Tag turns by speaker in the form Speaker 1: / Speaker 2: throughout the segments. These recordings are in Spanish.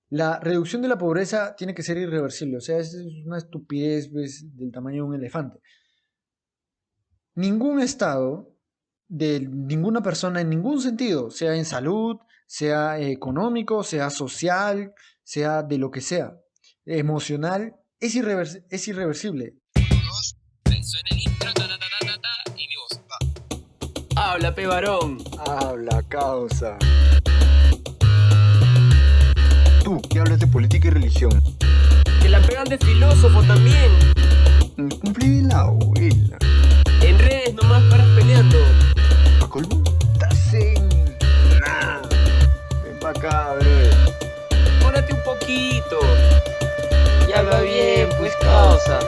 Speaker 1: La reducción de la pobreza tiene que ser irreversible, o sea, es una estupidez pues, del tamaño de un elefante. Ningún estado de ninguna persona en ningún sentido, sea en salud, sea económico, sea social, sea de lo que sea, emocional, es irreversible.
Speaker 2: Dos, tres, suena el intro, ta, ta, ta, ta, ta, ta, y mi voz, va.
Speaker 3: Habla, pe varón.
Speaker 4: Habla, causa. Tú, que hablas de política y religión.
Speaker 3: Que la pegan de filósofo también.
Speaker 4: Cumplí la abuela.
Speaker 3: En redes nomás paras peleando.
Speaker 4: ¿Pa' colmo? Estás en... Nah. Ven pa' acá, brother.
Speaker 3: Órate un poquito.
Speaker 5: Y habla bien, pues causa.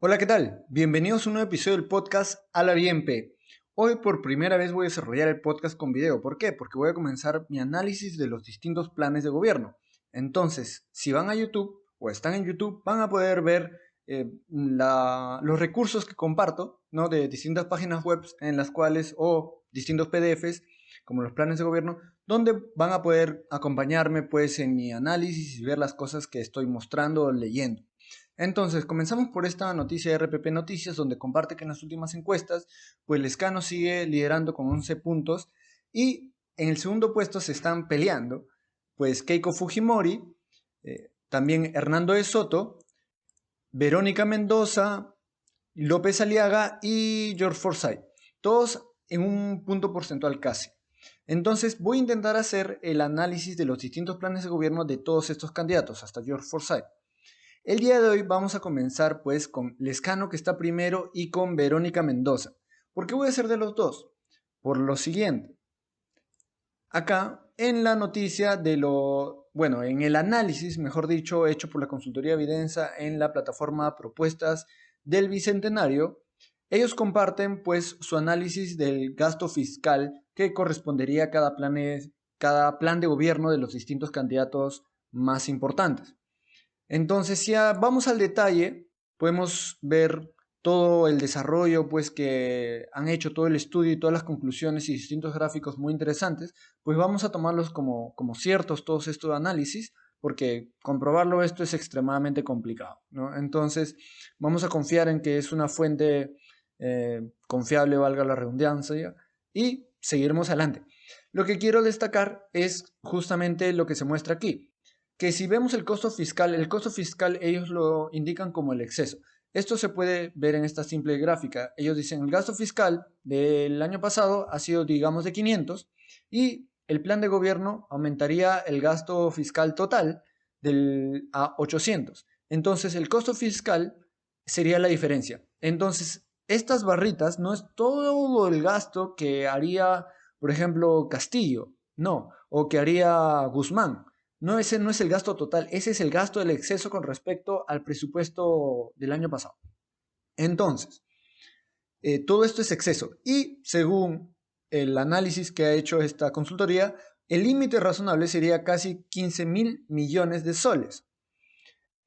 Speaker 1: Hola, ¿qué tal? Bienvenidos a un nuevo episodio del podcast Habla Bien P. Hoy por primera vez voy a desarrollar el podcast con video. ¿Por qué? Porque voy a comenzar mi análisis de los distintos planes de gobierno. Entonces, si van a YouTube o están en YouTube, van a poder ver los recursos que comparto, ¿no? De distintas páginas web en las cuales, o distintos PDFs, como los planes de gobierno, donde van a poder acompañarme pues en mi análisis y ver las cosas que estoy mostrando o leyendo. Entonces, comenzamos por esta noticia de RPP Noticias, donde comparte que en las últimas encuestas, pues Lescano sigue liderando con 11 puntos y en el segundo puesto se están peleando, pues Keiko Fujimori, también Hernando de Soto, Verónica Mendoza, López Aliaga y George Forsyth, todos en un punto porcentual casi. Entonces voy a intentar hacer el análisis de los distintos planes de gobierno de todos estos candidatos, hasta George Forsyth. El día de hoy vamos a comenzar pues con Lescano, que está primero, y con Verónica Mendoza. ¿Por qué voy a hacer de los dos? Por lo siguiente. Acá en la noticia en el análisis, mejor dicho, hecho por la consultoría Videnza en la plataforma Propuestas del Bicentenario, ellos comparten pues su análisis del gasto fiscal que correspondería a cada plan de gobierno de los distintos candidatos más importantes. Entonces, si vamos al detalle, podemos ver todo el desarrollo pues, que han hecho, todo el estudio y todas las conclusiones y distintos gráficos muy interesantes, pues vamos a tomarlos como ciertos todos estos análisis, porque comprobarlo esto es extremadamente complicado, ¿no? Entonces, vamos a confiar en que es una fuente confiable, valga la redundancia, y seguiremos adelante. Lo que quiero destacar es justamente lo que se muestra aquí, que si vemos el costo fiscal ellos lo indican como el exceso. Esto se puede ver en esta simple gráfica. Ellos dicen el gasto fiscal del año pasado ha sido, digamos, de 500 y el plan de gobierno aumentaría el gasto fiscal total a 800. Entonces el costo fiscal sería la diferencia. Entonces estas barritas no es todo el gasto que haría, por ejemplo, Castillo, no, o que haría Guzmán. No, ese no es el gasto total, ese es el gasto del exceso con respecto al presupuesto del año pasado. Entonces, todo esto es exceso. Y según el análisis que ha hecho esta consultoría, el límite razonable sería casi 15.000 millones de soles.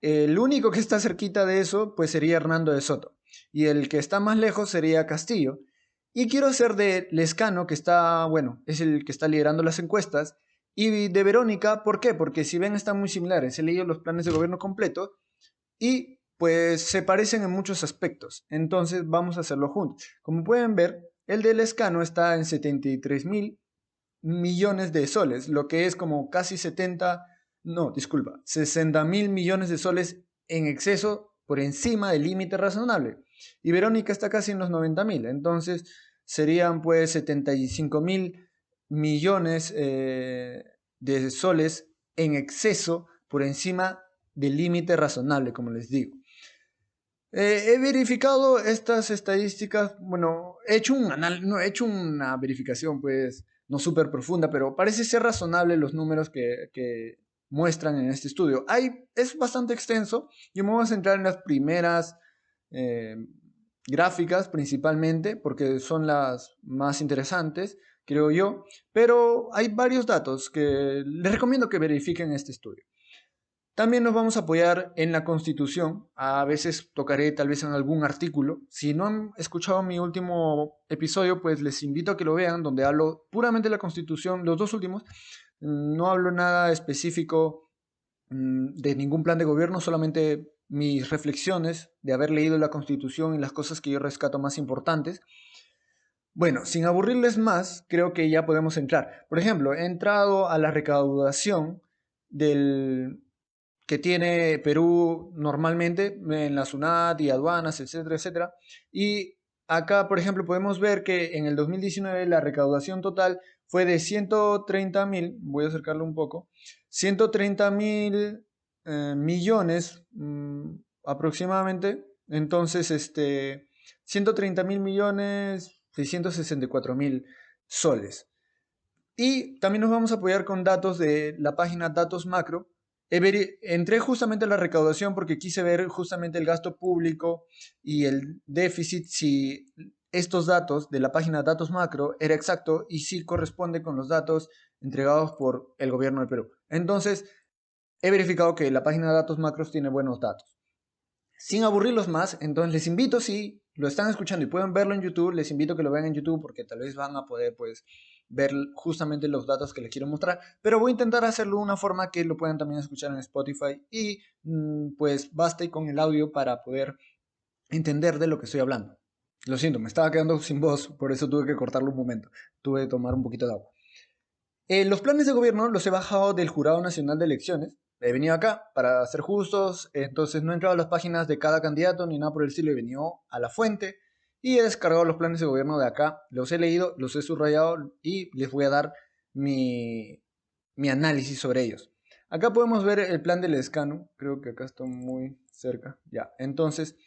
Speaker 1: El único que está cerquita de eso, pues sería Hernando de Soto. Y el que está más lejos sería Castillo. Y quiero hacer de Lescano, que está, es el que está liderando las encuestas, y de Verónica, ¿por qué? Porque si ven están muy similares. He leído los planes de gobierno completo y pues se parecen en muchos aspectos. Entonces vamos a hacerlo juntos. Como pueden ver, el de Lescano está en 73.000 millones de soles, lo que es como casi 60.000 millones de soles en exceso por encima del límite razonable. Y Verónica está casi en los 90.000, entonces serían pues 75.000 millones de soles en exceso por encima del límite razonable, como les digo. He verificado estas estadísticas, he hecho una verificación pues no súper profunda, pero parece ser razonable los números que muestran en este estudio. Es bastante extenso, yo me voy a centrar en las primeras gráficas principalmente, porque son las más interesantes, creo yo, pero hay varios datos que les recomiendo que verifiquen este estudio. También nos vamos a apoyar en la Constitución. A veces tocaré tal vez en algún artículo. Si no han escuchado mi último episodio, pues les invito a que lo vean, donde hablo puramente de la Constitución, los dos últimos. No hablo nada específico de ningún plan de gobierno, solamente mis reflexiones de haber leído la Constitución y las cosas que yo rescato más importantes. Bueno, sin aburrirles más, creo que ya podemos entrar. Por ejemplo, he entrado a la recaudación del que tiene Perú normalmente en la SUNAT y aduanas, etcétera, etcétera. Y acá, por ejemplo, podemos ver que en el 2019 la recaudación total fue de 130.000, voy a acercarlo un poco, 130.000 millones aproximadamente. Entonces, 130.000 millones, 664.000 soles. Y también nos vamos a apoyar con datos de la página Datos Macro. Entré justamente a la recaudación porque quise ver justamente el gasto público y el déficit, si estos datos de la página Datos Macro era exacto y si corresponde con los datos entregados por el gobierno del Perú. Entonces, he verificado que la página de Datos Macros tiene buenos datos. Sin aburrirlos más, entonces les invito, si lo están escuchando y pueden verlo en YouTube, les invito a que lo vean en YouTube porque tal vez van a poder pues ver justamente los datos que les quiero mostrar, pero voy a intentar hacerlo de una forma que lo puedan también escuchar en Spotify y pues basta con el audio para poder entender de lo que estoy hablando. Lo siento, me estaba quedando sin voz, por eso tuve que cortarlo un momento, tuve que tomar un poquito de agua. Los planes de gobierno los he bajado del Jurado Nacional de Elecciones. He venido acá para ser justos, entonces no he entrado a las páginas de cada candidato ni nada por el estilo, he venido a la fuente y he descargado los planes de gobierno de acá, los he leído, los he subrayado y les voy a dar mi análisis sobre ellos. Acá podemos ver el plan del Lescano, creo que acá está muy cerca, ya, entonces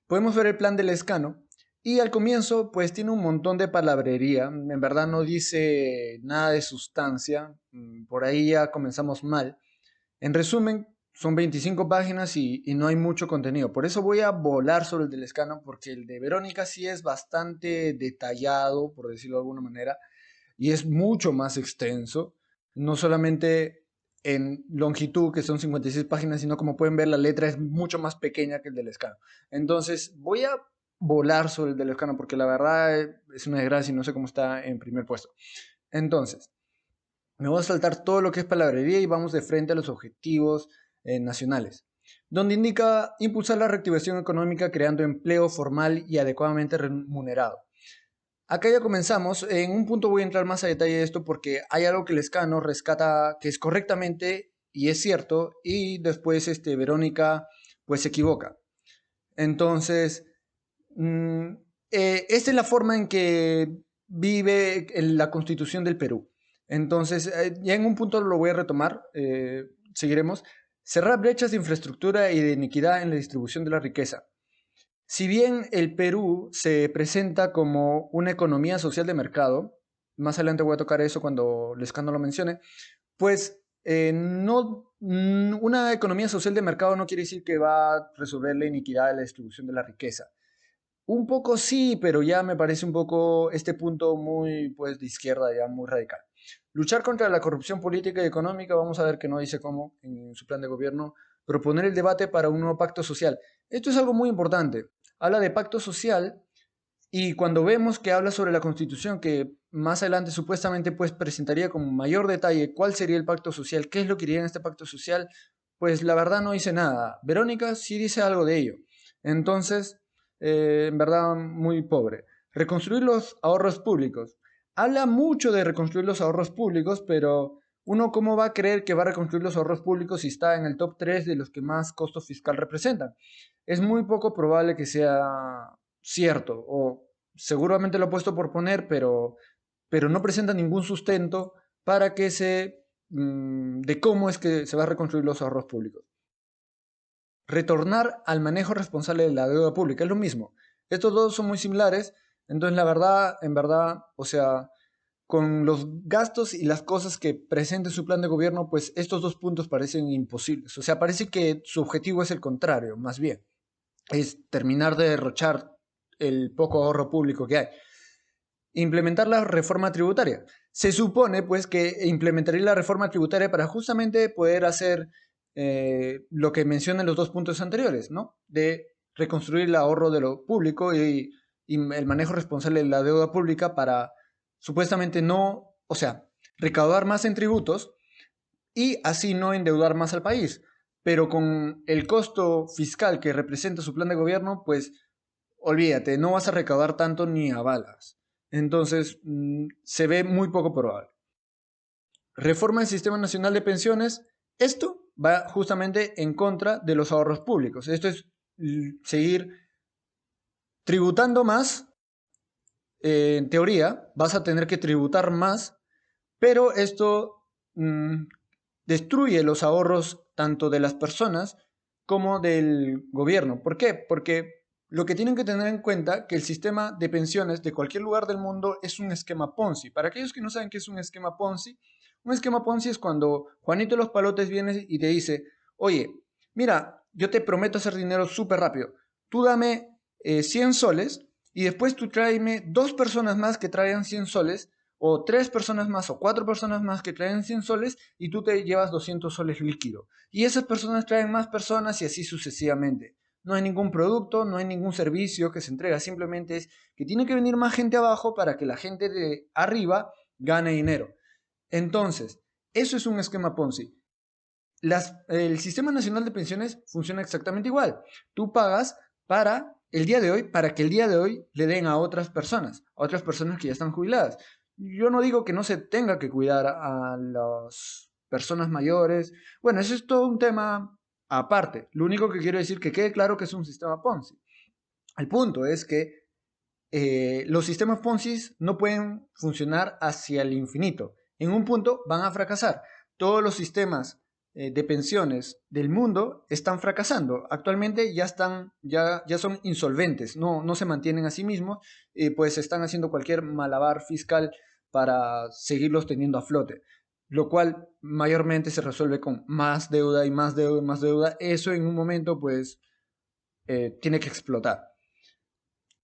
Speaker 1: podemos ver el plan del Lescano y al comienzo pues tiene un montón de palabrería, en verdad no dice nada de sustancia, por ahí ya comenzamos mal. En resumen, son 25 páginas y no hay mucho contenido. Por eso voy a volar sobre el del Lescano, porque el de Verónica sí es bastante detallado, por decirlo de alguna manera, y es mucho más extenso. No solamente en longitud, que son 56 páginas, sino como pueden ver, la letra es mucho más pequeña que el del Lescano. Entonces, voy a volar sobre el del Lescano, porque la verdad es una desgracia y no sé cómo está en primer puesto. Entonces, me voy a saltar todo lo que es palabrería y vamos de frente a los objetivos nacionales, donde indica impulsar la reactivación económica creando empleo formal y adecuadamente remunerado. Acá ya comenzamos. En un punto voy a entrar más a detalle de esto porque hay algo que Lescano rescata que es correctamente y es cierto, y después Verónica pues se equivoca. Entonces, esta es la forma en que vive la Constitución del Perú. Entonces, ya en un punto lo voy a retomar, seguiremos. Cerrar brechas de infraestructura y de inequidad en la distribución de la riqueza. Si bien el Perú se presenta como una economía social de mercado, más adelante voy a tocar eso cuando Lescano lo mencione, pues una economía social de mercado no quiere decir que va a resolver la inequidad de la distribución de la riqueza. Un poco sí, pero ya me parece un poco este punto muy pues de izquierda, ya muy radical. Luchar contra la corrupción política y económica, vamos a ver que no dice cómo en su plan de gobierno. Proponer el debate para un nuevo pacto social. Esto es algo muy importante. Habla de pacto social y cuando vemos que habla sobre la Constitución, que más adelante supuestamente pues presentaría con mayor detalle cuál sería el pacto social, qué es lo que iría en este pacto social, pues la verdad no dice nada. Verónica sí dice algo de ello. Entonces, en verdad muy pobre. Reconstruir los ahorros públicos. Habla mucho de reconstruir los ahorros públicos, pero uno cómo va a creer que va a reconstruir los ahorros públicos si está en el top 3 de los que más costo fiscal representan. Es muy poco probable que sea cierto, o seguramente lo ha puesto por poner, pero no presenta ningún sustento para que de cómo es que se va a reconstruir los ahorros públicos. Retornar al manejo responsable de la deuda pública, es lo mismo. Estos dos son muy similares, entonces la verdad, en verdad, o sea, con los gastos y las cosas que presenta su plan de gobierno, pues estos dos puntos parecen imposibles. O sea, parece que su objetivo es el contrario, más bien. Es terminar de derrochar el poco ahorro público que hay. Implementar la reforma tributaria. Se supone, pues, que implementaría la reforma tributaria para justamente poder hacer lo que mencionan los 2 puntos anteriores, ¿no? De reconstruir el ahorro de lo público y el manejo responsable de la deuda pública para supuestamente no, o sea, recaudar más en tributos y así no endeudar más al país. Pero con el costo fiscal que representa su plan de gobierno, pues olvídate, no vas a recaudar tanto ni a balas. Entonces, se ve muy poco probable. Reforma del Sistema Nacional de Pensiones. Esto va justamente en contra de los ahorros públicos. Esto es seguir tributando más. En teoría, vas a tener que tributar más, pero esto destruye los ahorros tanto de las personas como del gobierno. ¿Por qué? Porque lo que tienen que tener en cuenta es que el sistema de pensiones de cualquier lugar del mundo es un esquema Ponzi. Para aquellos que no saben qué es un esquema Ponzi es cuando Juanito de los Palotes viene y te dice, oye, mira, yo te prometo hacer dinero súper rápido. Tú dame 100 soles y después tú tráeme 2 personas más que traigan 100 soles o 3 personas más o 4 personas más que traen 100 soles y tú te llevas 200 soles líquido. Y esas personas traen más personas y así sucesivamente. No hay ningún producto, no hay ningún servicio que se entrega, simplemente es que tiene que venir más gente abajo para que la gente de arriba gane dinero. Entonces, eso es un esquema Ponzi. El Sistema Nacional de Pensiones funciona exactamente igual. Tú pagas para el día de hoy, para que el día de hoy le den a otras personas que ya están jubiladas. Yo no digo que no se tenga que cuidar a las personas mayores. Bueno, eso es todo un tema aparte. Lo único que quiero decir que quede claro que es un sistema Ponzi. El punto es que los sistemas Ponzi no pueden funcionar hacia el infinito. En un punto van a fracasar. Todos los sistemas de pensiones del mundo están fracasando. Actualmente ya son insolventes, no se mantienen a sí mismos, pues están haciendo cualquier malabar fiscal para seguirlos teniendo a flote, lo cual mayormente se resuelve con más deuda y más deuda y más deuda. Eso en un momento pues tiene que explotar.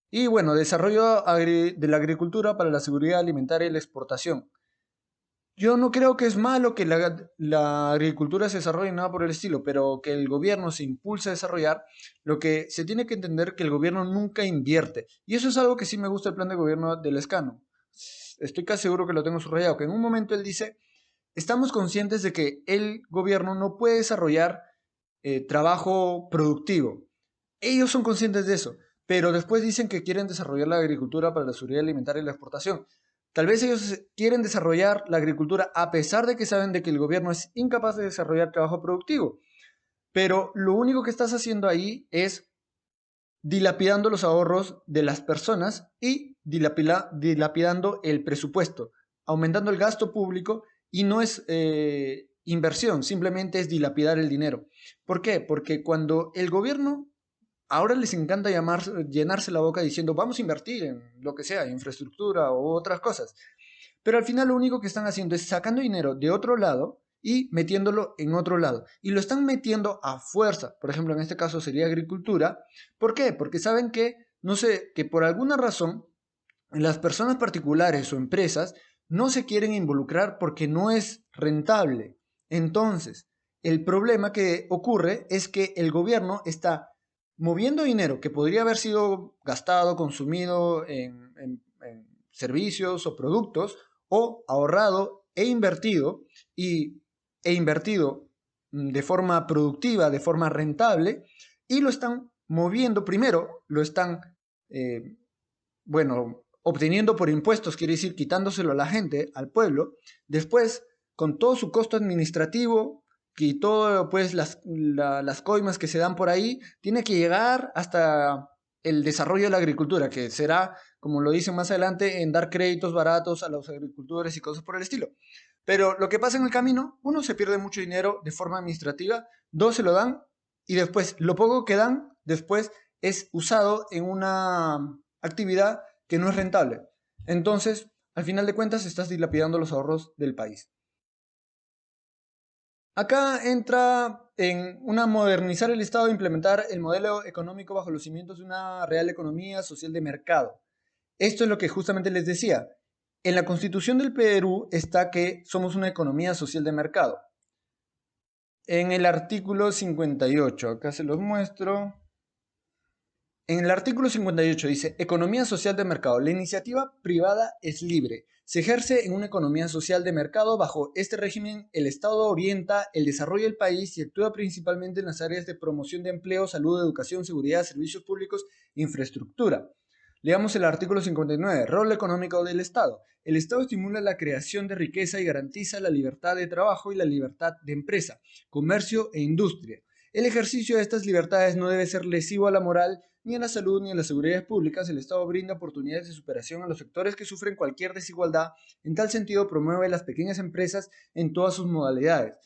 Speaker 1: Y bueno, desarrollo de la agricultura para la seguridad alimentaria y la exportación. Yo no creo que es malo que la agricultura se desarrolle, nada por el estilo, pero que el gobierno se impulse a desarrollar, lo que se tiene que entender que el gobierno nunca invierte. Y eso es algo que sí me gusta del plan de gobierno del Lescano. Estoy casi seguro que lo tengo subrayado, que en un momento él dice, estamos conscientes de que el gobierno no puede desarrollar trabajo productivo. Ellos son conscientes de eso, pero después dicen que quieren desarrollar la agricultura para la seguridad alimentaria y la exportación. Tal vez ellos quieren desarrollar la agricultura a pesar de que saben de que el gobierno es incapaz de desarrollar trabajo productivo. Pero lo único que estás haciendo ahí es dilapidando los ahorros de las personas y dilapidando el presupuesto, aumentando el gasto público y no es inversión, simplemente es dilapidar el dinero. ¿Por qué? Porque cuando el gobierno ahora les encanta llenarse la boca diciendo vamos a invertir en lo que sea, infraestructura o otras cosas. Pero al final lo único que están haciendo es sacando dinero de otro lado y metiéndolo en otro lado. Y lo están metiendo a fuerza. Por ejemplo, en este caso sería agricultura. ¿Por qué? Porque saben que, no sé, que por alguna razón las personas particulares o empresas no se quieren involucrar porque no es rentable. Entonces, el problema que ocurre es que el gobierno está moviendo dinero que podría haber sido gastado, consumido en servicios o productos, o ahorrado e invertido de forma productiva, de forma rentable, y lo están moviendo. Primero lo están, obteniendo por impuestos, quiere decir quitándoselo a la gente, al pueblo. Después, con todo su costo administrativo y todo, pues, las coimas que se dan por ahí, tiene que llegar hasta el desarrollo de la agricultura, que será, como lo dicen más adelante, en dar créditos baratos a los agricultores y cosas por el estilo. Pero lo que pasa en el camino, uno, se pierde mucho dinero de forma administrativa, dos, se lo dan y después lo poco que dan después es usado en una actividad que no es rentable. Entonces, al final de cuentas, estás dilapidando los ahorros del país. Acá entra en modernizar el Estado e implementar el modelo económico bajo los cimientos de una real economía social de mercado. Esto es lo que justamente les decía. En la Constitución del Perú está que somos una economía social de mercado. En el artículo 58, acá se los muestro. En el artículo 58 dice, economía social de mercado. La iniciativa privada es libre. Se ejerce en una economía social de mercado. Bajo este régimen, el Estado orienta el desarrollo del país y actúa principalmente en las áreas de promoción de empleo, salud, educación, seguridad, servicios públicos e infraestructura. Leamos el artículo 59, rol económico del Estado. El Estado estimula la creación de riqueza y garantiza la libertad de trabajo y la libertad de empresa, comercio e industria. El ejercicio de estas libertades no debe ser lesivo a la moral, ni a la salud, ni a las seguridades públicas. El Estado brinda oportunidades de superación a los sectores que sufren cualquier desigualdad. En tal sentido, promueve las pequeñas empresas en todas sus modalidades.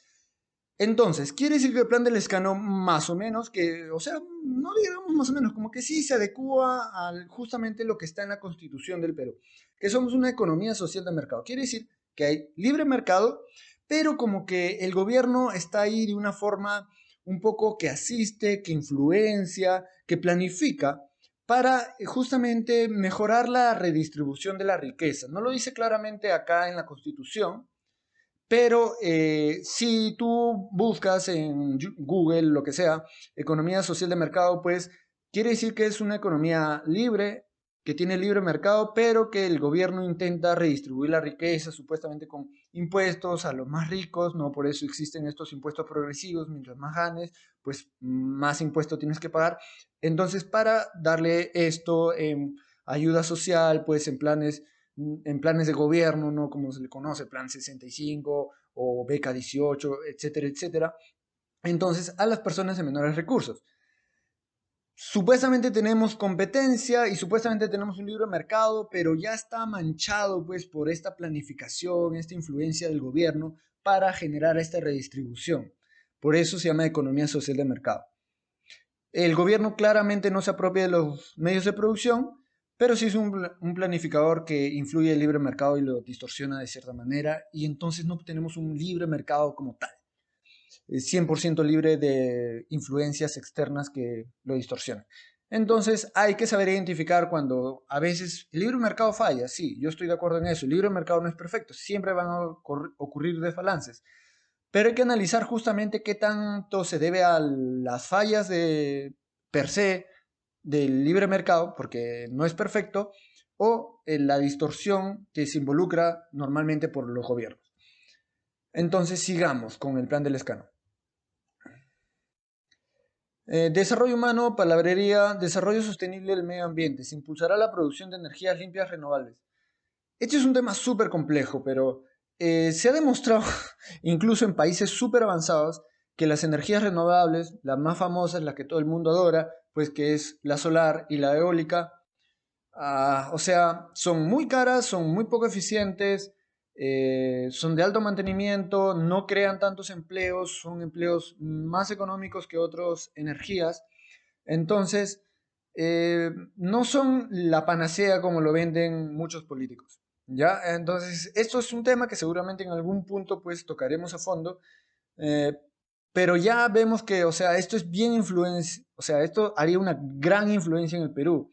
Speaker 1: Entonces, quiere decir que el plan del Lescano más o menos, no digamos más o menos, como que sí se adecua a justamente lo que está en la Constitución del Perú, que somos una economía social de mercado. Quiere decir que hay libre mercado, pero como que el gobierno está ahí de una forma un poco que asiste, que influencia, que planifica para justamente mejorar la redistribución de la riqueza. No lo dice claramente acá en la Constitución, pero si tú buscas en Google, lo que sea, economía social de mercado, pues quiere decir que es una economía libre, que tiene libre mercado, pero que el gobierno intenta redistribuir la riqueza supuestamente con impuestos a los más ricos, ¿no? Por eso existen estos impuestos progresivos, mientras más ganes, pues más impuestos tienes que pagar. Entonces, para darle esto en ayuda social, pues en planes de gobierno, ¿no? Como se le conoce, Plan 65 o Beca 18, etcétera, etcétera. Entonces, a las personas de menores recursos. Supuestamente tenemos competencia y supuestamente tenemos un libre mercado, pero ya está manchado pues por esta planificación, esta influencia del gobierno para generar esta redistribución. Por eso se llama economía social de mercado. El gobierno claramente no se apropia de los medios de producción, pero sí es un planificador que influye en el libre mercado y lo distorsiona de cierta manera, y entonces no tenemos un libre mercado como tal. Es 100% libre de influencias externas que lo distorsionan. Entonces hay que saber identificar cuando a veces el libre mercado falla. Sí, yo estoy de acuerdo en eso. El libre mercado no es perfecto. Siempre van a ocurrir desbalances. Pero hay que analizar justamente qué tanto se debe a las fallas de per se del libre mercado, porque no es perfecto, o en la distorsión que se involucra normalmente por los gobiernos. Entonces sigamos con el plan del Lescano. Desarrollo humano, palabrería, desarrollo sostenible del medio ambiente. Se impulsará la producción de energías limpias renovables. Este es un tema súper complejo, pero se ha demostrado, incluso en países súper avanzados, que las energías renovables, las más famosas, las que todo el mundo adora, pues que es la solar y la eólica, son muy caras, son muy poco eficientes, son de alto mantenimiento, no crean tantos empleos, son empleos más económicos que otras energías. Entonces, no son la panacea como lo venden muchos políticos. ¿Ya? Entonces, esto es un tema que seguramente en algún punto pues tocaremos a fondo, pero ya vemos que, esto es bien influencia, esto haría una gran influencia en el Perú.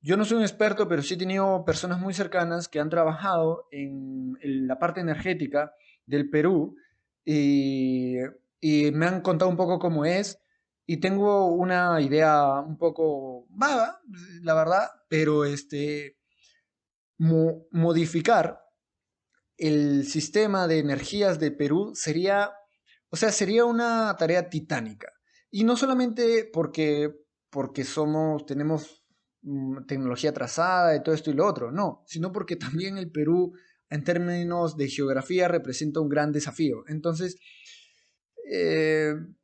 Speaker 1: Yo no soy un experto, pero sí he tenido personas muy cercanas que han trabajado en la parte energética del Perú y, y me han contado un poco cómo es y tengo una idea un poco vaga, la verdad, pero modificar el sistema de energías de Perú sería una tarea titánica. Y no solamente porque tenemos tecnología atrasada y todo esto y lo otro, no, sino porque también el Perú en términos de geografía representa un gran desafío. Entonces,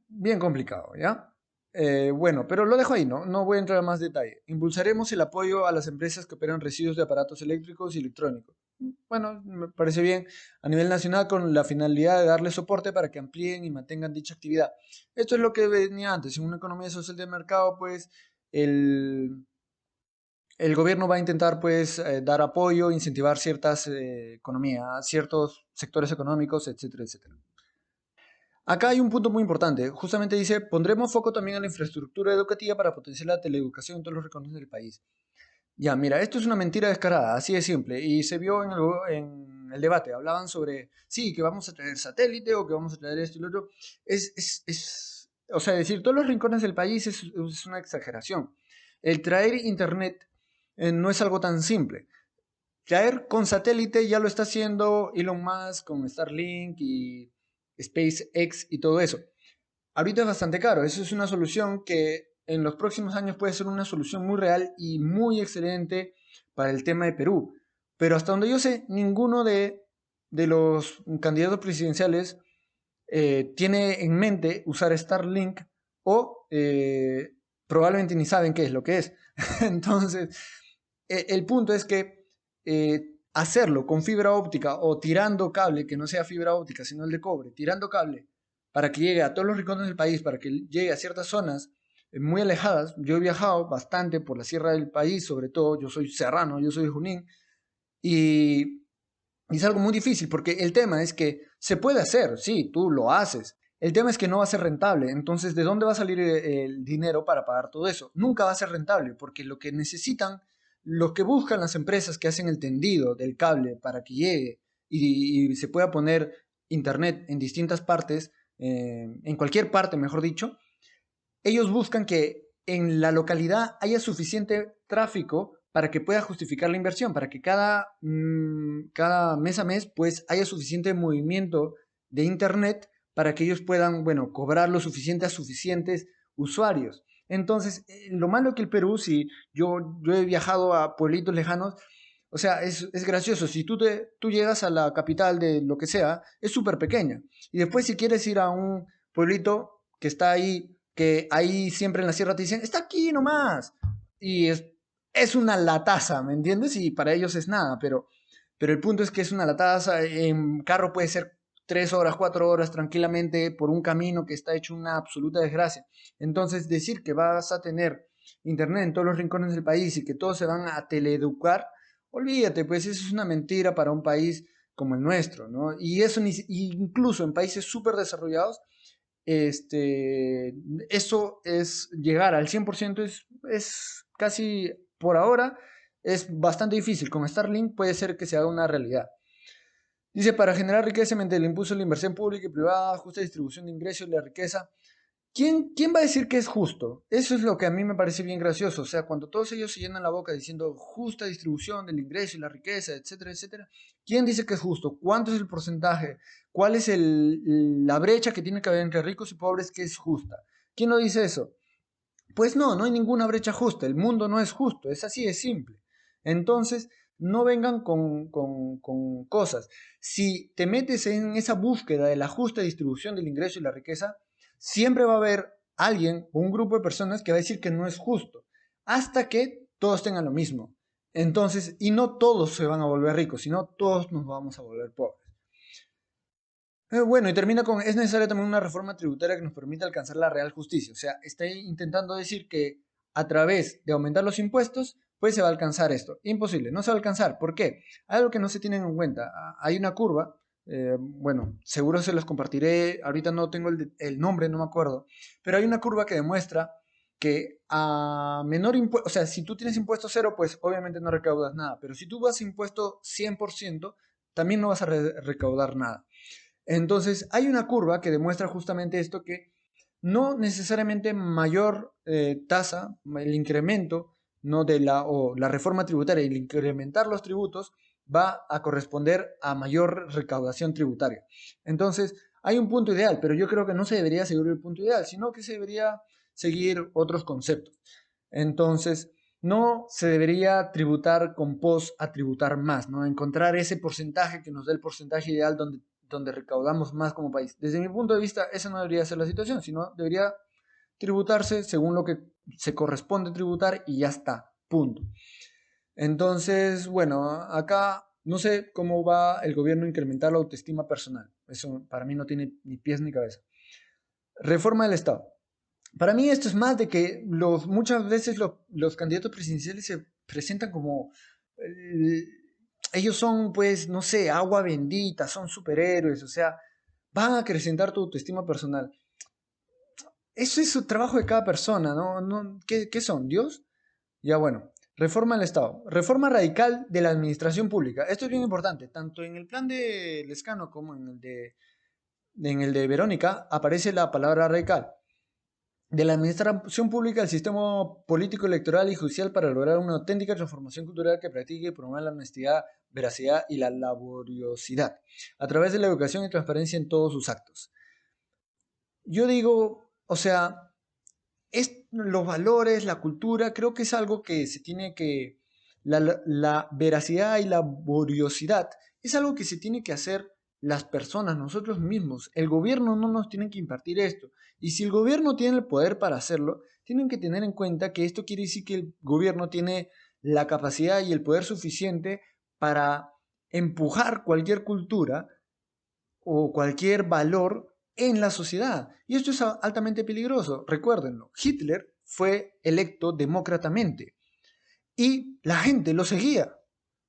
Speaker 1: bien complicado, ¿ya? Bueno, pero lo dejo ahí, no voy a entrar en más detalle. Impulsaremos el apoyo a las empresas que operan residuos de aparatos eléctricos y electrónicos. Bueno, me parece bien, a nivel nacional con la finalidad de darle soporte para que amplíen y mantengan dicha actividad. Esto es lo que venía antes. En una economía social de mercado, pues el gobierno va a intentar pues dar apoyo, incentivar ciertas economías, ciertos sectores económicos, etcétera, etcétera. Acá hay un punto muy importante. Justamente dice, pondremos foco también en la infraestructura educativa para potenciar la teleeducación en todos los rincones del país. Ya, mira, esto es una mentira descarada, así de simple. Y se vio en el debate. Hablaban sobre, sí, que vamos a traer satélite o que vamos a traer esto y lo otro. O sea, decir todos los rincones del país es una exageración. El traer internet no es algo tan simple. Traer con satélite ya lo está haciendo Elon Musk con Starlink y SpaceX y todo eso. Ahorita es bastante caro. Eso es una solución que en los próximos años puede ser una solución muy real y muy excelente para el tema de Perú. Pero hasta donde yo sé, ninguno de los candidatos presidenciales tiene en mente usar Starlink o probablemente ni saben qué es lo que es. Entonces, el punto es que hacerlo con fibra óptica o tirando cable, que no sea fibra óptica, sino el de cobre, tirando cable para que llegue a todos los rincones del país, para que llegue a ciertas zonas muy alejadas. Yo he viajado bastante por la sierra del país, sobre todo, yo soy serrano, yo soy de Junín, y es algo muy difícil, porque el tema es que se puede hacer, sí, tú lo haces. El tema es que no va a ser rentable. Entonces, ¿de dónde va a salir el dinero para pagar todo eso? Nunca va a ser rentable, porque lo que necesitan, lo que buscan las empresas que hacen el tendido del cable para que llegue y se pueda poner internet en distintas partes, en cualquier parte, mejor dicho, ellos buscan que en la localidad haya suficiente tráfico para que pueda justificar la inversión, para que cada mes a mes pues haya suficiente movimiento de internet para que ellos puedan, bueno, cobrar lo suficiente a suficientes usuarios. Entonces, lo malo que el Perú, si yo he viajado a pueblitos lejanos, o sea, es gracioso. Si tú llegas a la capital de lo que sea, es súper pequeña. Y después si quieres ir a un pueblito que está ahí, que ahí siempre en la sierra te dicen, está aquí nomás. Y es una lataza, ¿me entiendes? Y para ellos es nada, pero el punto es que es una lataza. En carro puede ser 3 horas, 4 horas tranquilamente por un camino que está hecho una absoluta desgracia. Entonces, decir que vas a tener internet en todos los rincones del país y que todos se van a teleeducar, olvídate, pues eso es una mentira para un país como el nuestro, ¿no? Y eso incluso en países súper desarrollados, eso es llegar al 100% es casi por ahora es bastante difícil. Con Starlink puede ser que se haga una realidad. Dice, para generar riqueza mediante el impulso de la inversión pública y privada, justa distribución de ingresos y la riqueza. ¿Quién va a decir que es justo? Eso es lo que a mí me parece bien gracioso. O sea, cuando todos ellos se llenan la boca diciendo justa distribución del ingreso y la riqueza, etcétera, etcétera, ¿quién dice que es justo? ¿Cuánto es el porcentaje? ¿Cuál es la brecha que tiene que haber entre ricos y pobres que es justa? ¿Quién no dice eso? Pues no hay ninguna brecha justa. El mundo no es justo. Es así de simple. Entonces, no vengan con cosas. Si te metes en esa búsqueda de la justa distribución del ingreso y la riqueza, siempre va a haber alguien o un grupo de personas que va a decir que no es justo, hasta que todos tengan lo mismo. Entonces, y no todos se van a volver ricos, sino todos nos vamos a volver pobres. Bueno, y termina con, es necesaria también una reforma tributaria que nos permita alcanzar la real justicia. O sea, está intentando decir que a través de aumentar los impuestos, pues se va a alcanzar esto. Imposible, no se va a alcanzar. ¿Por qué? Hay algo que no se tiene en cuenta. Hay una curva. Bueno, seguro se los compartiré, ahorita no tengo el nombre, no me acuerdo, pero hay una curva que demuestra que a menor impuesto, o sea, si tú tienes impuesto cero, pues obviamente no recaudas nada, pero si tú vas a impuesto 100%, también no vas a recaudar nada. Entonces, hay una curva que demuestra justamente esto, que no necesariamente mayor tasa, el incremento, no de la reforma tributaria, el incrementar los tributos, va a corresponder a mayor recaudación tributaria. Entonces, hay un punto ideal, pero yo creo que no se debería seguir el punto ideal, sino que se debería seguir otros conceptos. Entonces, no se debería tributar con pos a tributar más, ¿no? Encontrar ese porcentaje que nos dé el porcentaje ideal donde recaudamos más como país. Desde mi punto de vista, esa no debería ser la situación, sino debería tributarse según lo que se corresponde tributar y ya está, punto. Entonces, bueno, acá no sé cómo va el gobierno a incrementar la autoestima personal. Eso para mí no tiene ni pies ni cabeza. Reforma del Estado. Para mí esto es más de que muchas veces los candidatos presidenciales se presentan como... ellos son, pues, no sé, agua bendita, son superhéroes, o sea, van a acrecentar tu autoestima personal. Eso es su trabajo de cada persona, ¿no? ¿Qué son? ¿Dios? Ya bueno. Reforma del Estado. Reforma radical de la administración pública. Esto es bien importante. Tanto en el plan de Lescano como en el de Verónica aparece la palabra radical. De la administración pública al sistema político, electoral y judicial para lograr una auténtica transformación cultural que practique y promueva la honestidad, veracidad y la laboriosidad a través de la educación y transparencia en todos sus actos. Yo digo, o sea, los valores, la cultura, creo que es algo que se tiene que, la veracidad y la laboriosidad es algo que se tiene que hacer las personas, nosotros mismos. El gobierno no nos tiene que impartir esto. Y si el gobierno tiene el poder para hacerlo, tienen que tener en cuenta que esto quiere decir que el gobierno tiene la capacidad y el poder suficiente para empujar cualquier cultura o cualquier valor en la sociedad. Y esto es altamente peligroso. Recuérdenlo, Hitler fue electo demócratamente y la gente lo seguía.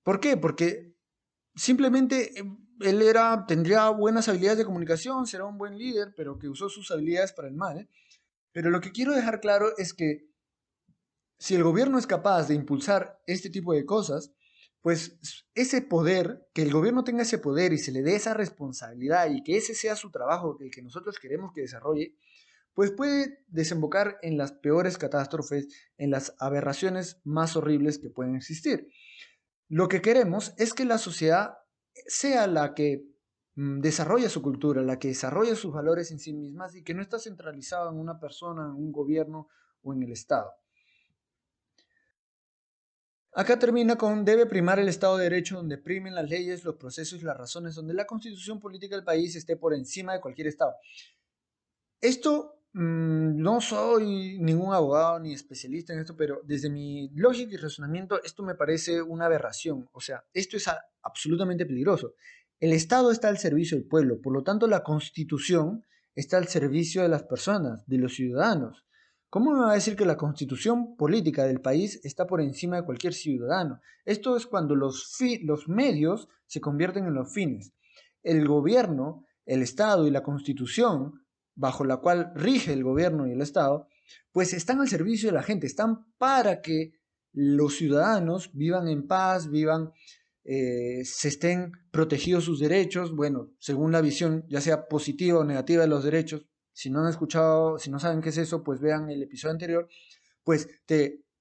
Speaker 1: ¿Por qué? Porque simplemente él tendría buenas habilidades de comunicación, será un buen líder, pero que usó sus habilidades para el mal. Pero lo que quiero dejar claro es que si el gobierno es capaz de impulsar este tipo de cosas, pues ese poder, que el gobierno tenga ese poder y se le dé esa responsabilidad y que ese sea su trabajo, el que nosotros queremos que desarrolle, pues puede desembocar en las peores catástrofes, en las aberraciones más horribles que pueden existir. Lo que queremos es que la sociedad sea la que desarrolla su cultura, la que desarrolla sus valores en sí mismas y que no está centralizada en una persona, en un gobierno o en el Estado. Acá termina con: debe primar el Estado de Derecho, donde primen las leyes, los procesos y las razones, donde la constitución política del país esté por encima de cualquier Estado. Esto, no soy ningún abogado ni especialista en esto, pero desde mi lógica y razonamiento esto me parece una aberración. O sea, esto es absolutamente peligroso. El Estado está al servicio del pueblo, por lo tanto la Constitución está al servicio de las personas, de los ciudadanos. ¿Cómo me va a decir que la constitución política del país está por encima de cualquier ciudadano? Esto es cuando los medios se convierten en los fines. El gobierno, el Estado y la constitución, bajo la cual rige el gobierno y el Estado, pues están al servicio de la gente, están para que los ciudadanos vivan en paz, se estén protegidos sus derechos, bueno, según la visión ya sea positiva o negativa de los derechos. Si no han escuchado, si no saben qué es eso, pues vean el episodio anterior. Pues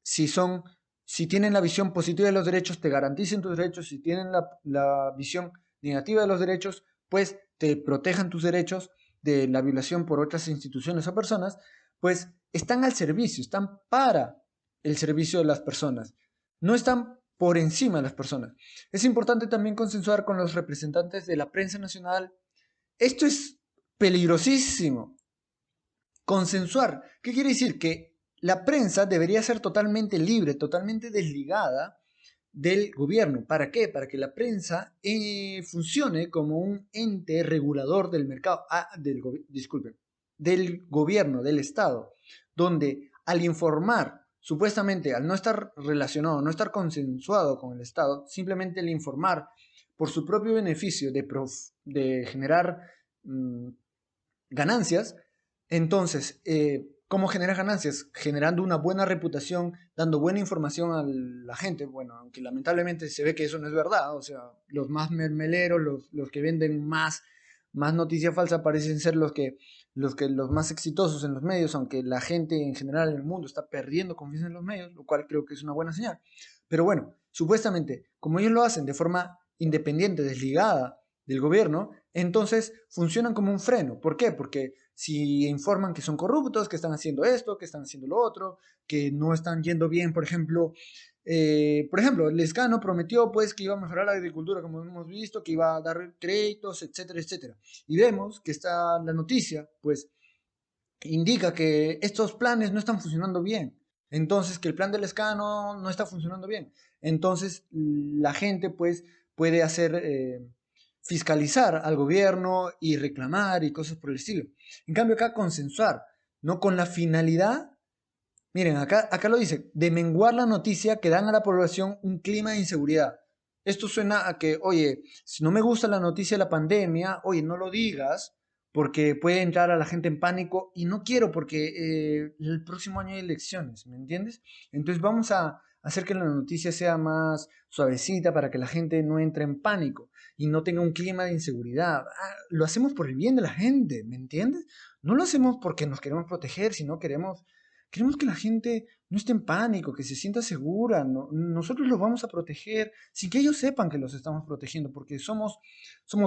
Speaker 1: si tienen la visión positiva de los derechos, te garanticen tus derechos. Si tienen la visión negativa de los derechos, pues te protejan tus derechos de la violación por otras instituciones o personas. Pues están al servicio, están para el servicio de las personas. No están por encima de las personas. Es importante también consensuar con los representantes de la prensa nacional. Esto es peligrosísimo. Consensuar. ¿Qué quiere decir? Que la prensa debería ser totalmente libre, totalmente desligada del gobierno. ¿Para qué? Para que la prensa funcione como un ente regulador del mercado, del gobierno, del Estado, donde al informar, supuestamente al no estar relacionado, no estar consensuado con el Estado, simplemente el informar por su propio beneficio de generar ganancias. Entonces, ¿cómo generas ganancias? Generando una buena reputación, dando buena información a la gente. Bueno, aunque lamentablemente se ve que eso no es verdad. O sea, los más mermeleros, los que venden más noticia falsa parecen ser los más exitosos en los medios, aunque la gente en general en el mundo está perdiendo confianza en los medios, lo cual creo que es una buena señal. Pero bueno, supuestamente, como ellos lo hacen de forma independiente, desligada del gobierno, entonces funcionan como un freno. ¿Por qué? Porque si informan que son corruptos, que están haciendo esto, que están haciendo lo otro, que no están yendo bien, por ejemplo, Lescano prometió pues que iba a mejorar la agricultura, como hemos visto, que iba a dar créditos, etcétera, etcétera. Y vemos que la noticia, pues, indica que estos planes no están funcionando bien. Entonces, que el plan de Lescano no está funcionando bien. Entonces, la gente, pues, puede fiscalizar al gobierno y reclamar y cosas por el estilo. En cambio acá consensuar, ¿no? Con la finalidad, miren, acá lo dice, de menguar la noticia que dan a la población un clima de inseguridad. Esto suena a que, oye, si no me gusta la noticia de la pandemia, oye, no lo digas, porque puede entrar a la gente en pánico y no quiero porque el próximo año hay elecciones, ¿me entiendes? Entonces vamos a hacer que la noticia sea más suavecita para que la gente no entre en pánico y no tenga un clima de inseguridad. Lo hacemos por el bien de la gente, ¿me entiendes? No lo hacemos porque nos queremos proteger, sino queremos que la gente no esté en pánico, que se sienta segura. Nosotros los vamos a proteger sin que ellos sepan que los estamos protegiendo, porque somos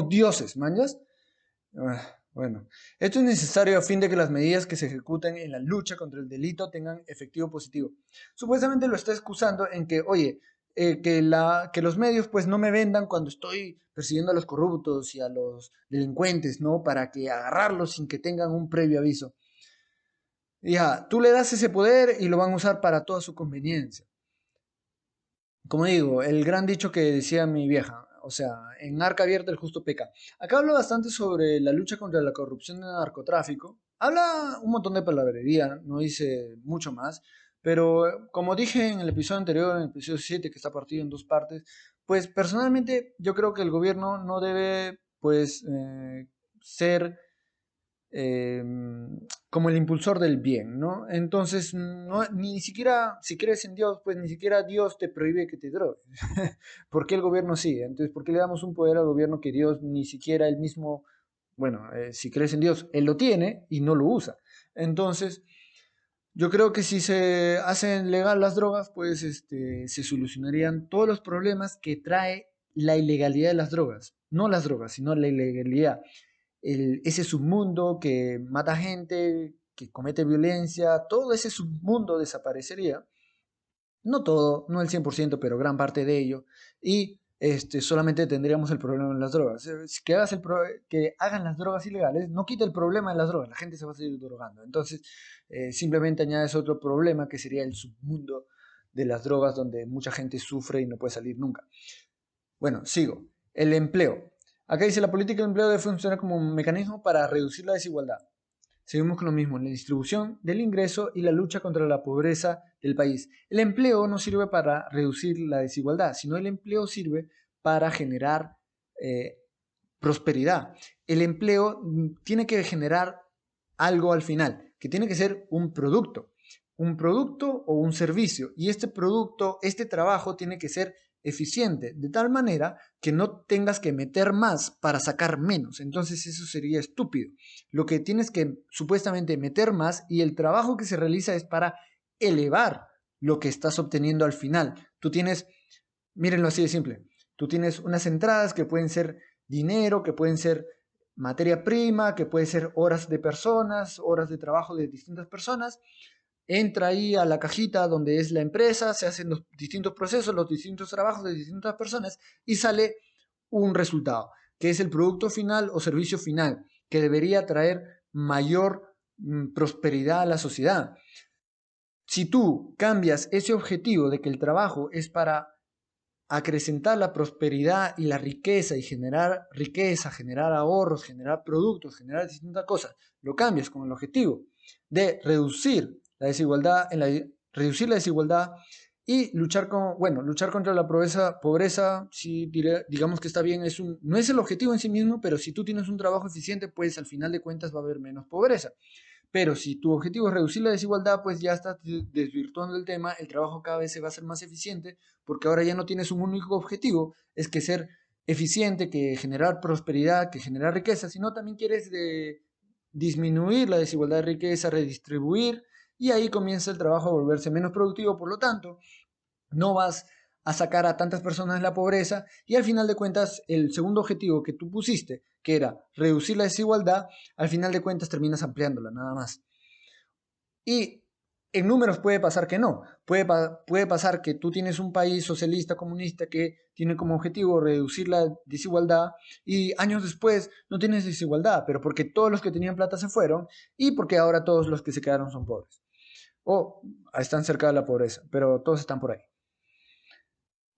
Speaker 1: dioses, ¿manjas? Bueno, esto es necesario a fin de que las medidas que se ejecuten en la lucha contra el delito tengan efectivo positivo. Supuestamente lo está excusando en que, oye, que los medios pues no me vendan cuando estoy persiguiendo a los corruptos y a los delincuentes, ¿no? Para que agarrarlos sin que tengan un previo aviso. Ya, tú le das ese poder y lo van a usar para toda su conveniencia. Como digo, el gran dicho que decía mi vieja, o sea, en arca abierta el justo peca. Acá habla bastante sobre la lucha contra la corrupción y el narcotráfico. Habla un montón de palabrería, no dice mucho más. Pero como dije en el episodio anterior, en el episodio 7, que está partido en dos partes, pues personalmente yo creo que el gobierno no debe, pues, ser eh, como el impulsor del bien, ¿no? Entonces, ni siquiera, si crees en Dios, pues ni siquiera Dios te prohíbe que te drogues. ¿Por qué el gobierno sí? Entonces, ¿por qué le damos un poder al gobierno que Dios ni siquiera él mismo, bueno, si crees en Dios, él lo tiene y no lo usa? Entonces, yo creo que si se hacen legal las drogas, pues se solucionarían todos los problemas que trae la ilegalidad de las drogas. No las drogas, sino la ilegalidad. Ese submundo que mata gente, que comete violencia, todo ese submundo desaparecería. No todo, no el 100%, pero gran parte de ello. Y solamente tendríamos el problema en las drogas. Que hagan las drogas ilegales no quita el problema de las drogas, la gente se va a seguir drogando. Entonces, simplemente añades otro problema que sería el submundo de las drogas donde mucha gente sufre y no puede salir nunca. Bueno, sigo. El empleo. Acá dice, la política de empleo debe funcionar como un mecanismo para reducir la desigualdad. Seguimos con lo mismo, la distribución del ingreso y la lucha contra la pobreza del país. El empleo no sirve para reducir la desigualdad, sino el empleo sirve para generar prosperidad. El empleo tiene que generar algo al final, que tiene que ser un producto o un servicio. Y este producto, este trabajo tiene que ser eficiente, de tal manera que no tengas que meter más para sacar menos. Entonces eso sería estúpido. Lo que tienes que supuestamente meter más y el trabajo que se realiza es para elevar lo que estás obteniendo al final. Tú tienes, mírenlo así de simple, tú tienes unas entradas que pueden ser dinero, que pueden ser materia prima, que pueden ser horas de personas, horas de trabajo de distintas personas. Entra ahí a la cajita donde es la empresa, se hacen los distintos procesos, los distintos trabajos de distintas personas y sale un resultado, que es el producto final o servicio final, que debería traer mayor prosperidad a la sociedad. Si tú cambias ese objetivo de que el trabajo es para acrecentar la prosperidad y la riqueza y generar riqueza, generar ahorros, generar productos, generar distintas cosas, lo cambias con el objetivo de reducir la desigualdad, reducir la desigualdad y luchar contra la pobreza sí, digamos que está bien, no es el objetivo en sí mismo, pero si tú tienes un trabajo eficiente, pues al final de cuentas va a haber menos pobreza. Pero si tu objetivo es reducir la desigualdad, pues ya estás desvirtuando el tema, el trabajo cada vez se va a hacer más eficiente, porque ahora ya no tienes un único objetivo, es que ser eficiente, que generar prosperidad, que generar riqueza, sino también quieres disminuir la desigualdad de riqueza, redistribuir, y ahí comienza el trabajo a volverse menos productivo, por lo tanto, no vas a sacar a tantas personas de la pobreza y al final de cuentas el segundo objetivo que tú pusiste, que era reducir la desigualdad, al final de cuentas terminas ampliándola, nada más. Y en números puede pasar que no, puede pasar que tú tienes un país socialista, comunista, que tiene como objetivo reducir la desigualdad y años después no tienes desigualdad, pero porque todos los que tenían plata se fueron y porque ahora todos los que se quedaron son pobres. O están cerca de la pobreza, pero todos están por ahí.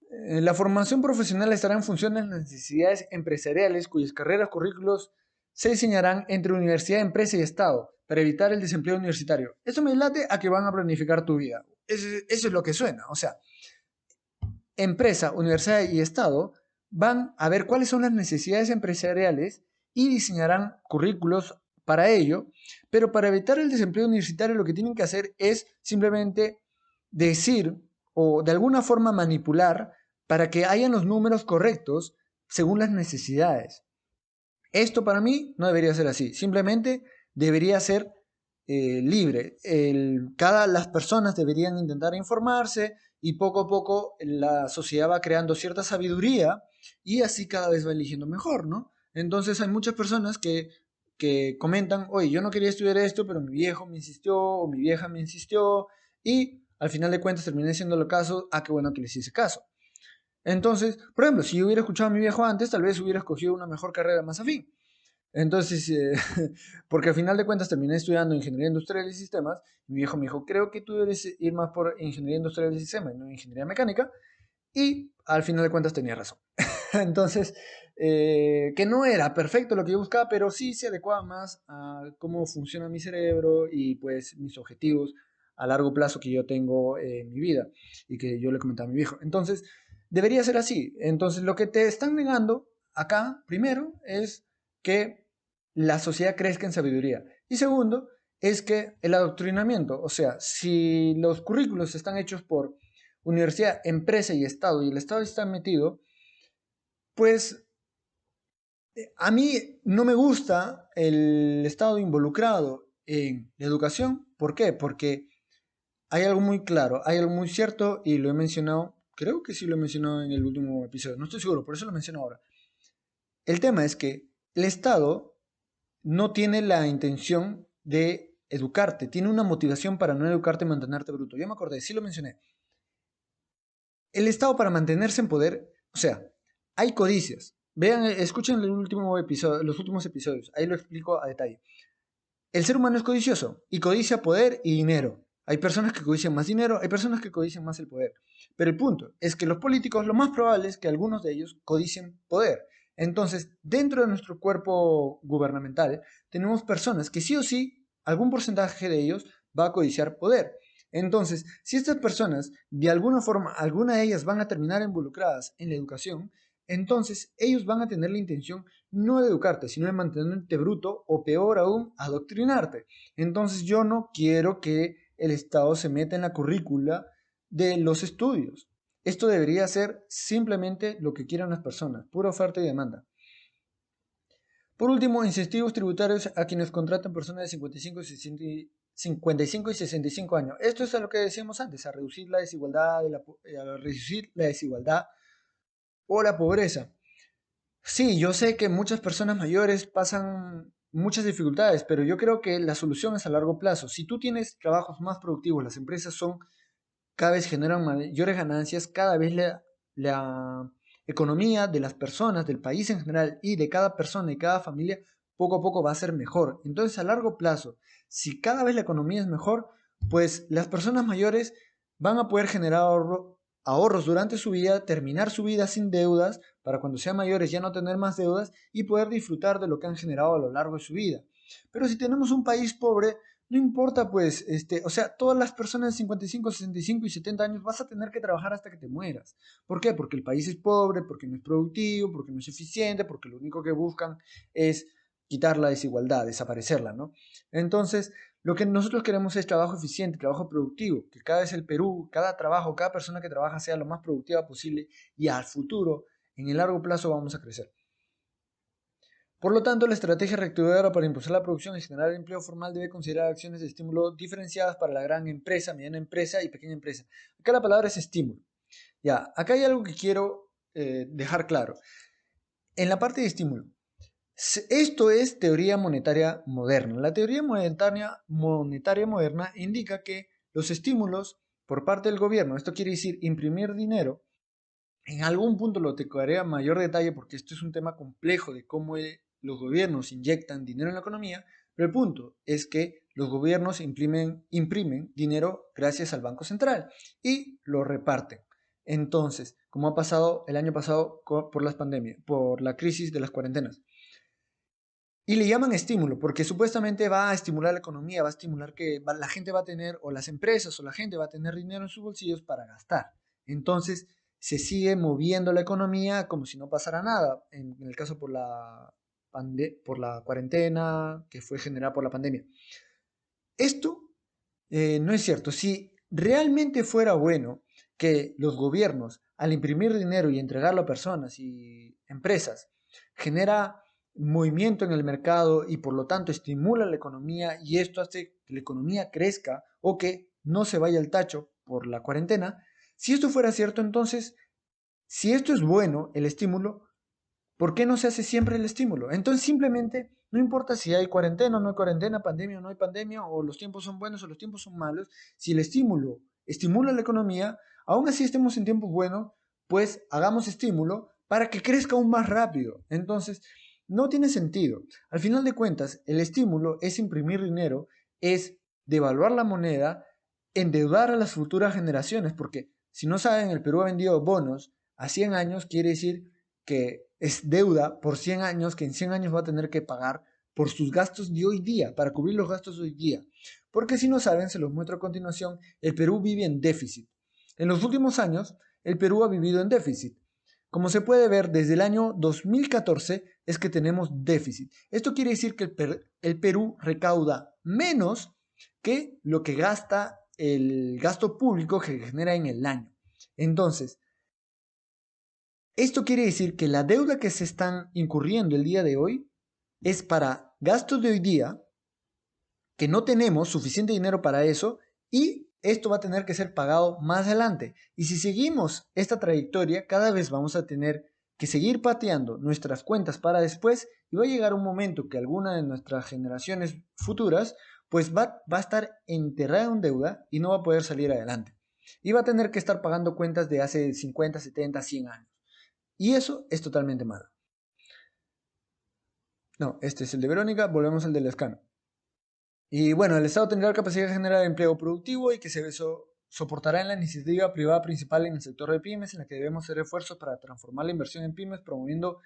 Speaker 1: La formación profesional estará en función de las necesidades empresariales cuyas carreras currículos se diseñarán entre universidad, empresa y Estado para evitar el desempleo universitario. Eso me late a que van a planificar tu vida. Eso es lo que suena. O sea, empresa, universidad y Estado van a ver cuáles son las necesidades empresariales y diseñarán currículos para ello, pero para evitar el desempleo universitario lo que tienen que hacer es simplemente decir o de alguna forma manipular para que hayan los números correctos según las necesidades. Esto para mí no debería ser así, simplemente debería ser libre. Las personas deberían intentar informarse y poco a poco la sociedad va creando cierta sabiduría y así cada vez va eligiendo mejor, ¿no? Entonces hay muchas personas que comentan, oye, yo no quería estudiar esto, pero mi viejo me insistió o mi vieja me insistió y al final de cuentas terminé haciéndole caso, qué bueno que les hice caso. Entonces, por ejemplo, si yo hubiera escuchado a mi viejo antes, tal vez hubiera escogido una mejor carrera más afín. Entonces, porque al final de cuentas terminé estudiando ingeniería industrial y sistemas, y mi viejo me dijo, creo que tú debes ir más por ingeniería industrial y sistemas, no ingeniería mecánica, y al final de cuentas tenía razón. Entonces, que no era perfecto lo que yo buscaba, pero sí se adecuaba más a cómo funciona mi cerebro y pues mis objetivos a largo plazo que yo tengo en mi vida y que yo le comentaba a mi viejo. Entonces, debería ser así. Entonces, lo que te están negando acá, primero, es que la sociedad crezca en sabiduría. Y segundo, es que el adoctrinamiento, o sea, si los currículos están hechos por universidad, empresa y Estado, y el Estado está metido, pues a mí no me gusta el Estado involucrado en la educación. ¿Por qué? Porque hay algo muy claro, hay algo muy cierto y lo he mencionado, creo que sí lo he mencionado en el último episodio, no estoy seguro, por eso lo menciono ahora. El tema es que el Estado no tiene la intención de educarte, tiene una motivación para no educarte y mantenerte bruto. Yo me acordé, sí lo mencioné. El Estado para mantenerse en poder, o sea, hay codicias. Vean, escuchen el último episodio, los últimos episodios, ahí lo explico a detalle. El ser humano es codicioso y codicia poder y dinero. Hay personas que codician más dinero, hay personas que codician más el poder. Pero el punto es que los políticos, lo más probable es que algunos de ellos codicien poder. Entonces, dentro de nuestro cuerpo gubernamental, tenemos personas que sí o sí, algún porcentaje de ellos va a codiciar poder. Entonces, si estas personas, de alguna forma, alguna de ellas van a terminar involucradas en la educación, entonces ellos van a tener la intención no de educarte, sino de mantenerte bruto o peor aún, adoctrinarte. Entonces yo no quiero que el Estado se meta en la currícula de los estudios. Esto debería ser simplemente lo que quieran las personas, pura oferta y demanda. Por último, incentivos tributarios a quienes contratan personas de 55 y 65 años. Esto es a lo que decíamos antes, a reducir la desigualdad, o la pobreza. Sí, yo sé que muchas personas mayores pasan muchas dificultades, pero yo creo que la solución es a largo plazo. Si tú tienes trabajos más productivos, las empresas cada vez generan mayores ganancias, cada vez la economía de las personas, del país en general y de cada persona y cada familia poco a poco va a ser mejor. Entonces, a largo plazo, si cada vez la economía es mejor, pues las personas mayores van a poder generar ahorros durante su vida, terminar su vida sin deudas, para cuando sean mayores ya no tener más deudas y poder disfrutar de lo que han generado a lo largo de su vida. Pero si tenemos un país pobre, no importa pues, o sea, todas las personas de 55, 65 y 70 años vas a tener que trabajar hasta que te mueras. ¿Por qué? Porque el país es pobre, porque no es productivo, porque no es eficiente, porque lo único que buscan es quitar la desigualdad, desaparecerla, ¿no? Entonces, lo que nosotros queremos es trabajo eficiente, trabajo productivo, que cada vez el Perú, cada trabajo, cada persona que trabaja sea lo más productiva posible y al futuro, en el largo plazo, vamos a crecer. Por lo tanto, la estrategia reactivadora para impulsar la producción y generar empleo formal debe considerar acciones de estímulo diferenciadas para la gran empresa, mediana empresa y pequeña empresa. Acá la palabra es estímulo. Ya, acá hay algo que quiero dejar claro. En la parte de estímulo, esto es teoría monetaria moderna. La teoría monetaria moderna indica que los estímulos por parte del gobierno, esto quiere decir imprimir dinero, en algún punto lo tocaré a mayor detalle porque esto es un tema complejo de cómo los gobiernos inyectan dinero en la economía, pero el punto es que los gobiernos imprimen dinero gracias al Banco Central y lo reparten. Entonces, como ha pasado el año pasado por las pandemias, por la crisis de las cuarentenas. Y le llaman estímulo porque supuestamente va a estimular la economía, va a estimular que la gente va a tener, o las empresas o la gente va a tener dinero en sus bolsillos para gastar. Entonces se sigue moviendo la economía como si no pasara nada, en el caso por la cuarentena que fue generada por la pandemia. Esto no es cierto. Si realmente fuera bueno que los gobiernos, al imprimir dinero y entregarlo a personas y empresas, genera movimiento en el mercado y por lo tanto estimula la economía y esto hace que la economía crezca o que no se vaya al tacho por la cuarentena, si esto fuera cierto, entonces, si esto es bueno, el estímulo, ¿por qué no se hace siempre el estímulo? Entonces simplemente, no importa si hay cuarentena o no hay cuarentena, pandemia o no hay pandemia, o los tiempos son buenos o los tiempos son malos, si el estímulo estimula la economía, aún así estemos en tiempos buenos, pues hagamos estímulo para que crezca aún más rápido. Entonces, no tiene sentido. Al final de cuentas, el estímulo es imprimir dinero, es devaluar la moneda, endeudar a las futuras generaciones, porque si no saben, el Perú ha vendido bonos a 100 años, quiere decir que es deuda por 100 años, que en 100 años va a tener que pagar por sus gastos de hoy día, para cubrir los gastos de hoy día. Porque si no saben, se los muestro a continuación, el Perú vive en déficit. En los últimos años, el Perú ha vivido en déficit. Como se puede ver, desde el año 2014 es que tenemos déficit. Esto quiere decir que el Perú recauda menos que lo que gasta el gasto público que genera en el año. Entonces, esto quiere decir que la deuda que se están incurriendo el día de hoy es para gastos de hoy día, que no tenemos suficiente dinero para eso, y esto va a tener que ser pagado más adelante. Y si seguimos esta trayectoria, cada vez vamos a tener que seguir pateando nuestras cuentas para después, y va a llegar un momento que alguna de nuestras generaciones futuras pues va a estar enterrada en deuda y no va a poder salir adelante. Y va a tener que estar pagando cuentas de hace 50, 70, 100 años. Y eso es totalmente malo. No, este es el de Verónica, volvemos al de Lescano. Y bueno, el Estado tendrá la capacidad de generar empleo productivo y que se soportará en la iniciativa privada principal en el sector de pymes, en la que debemos hacer esfuerzos para transformar la inversión en pymes, promoviendo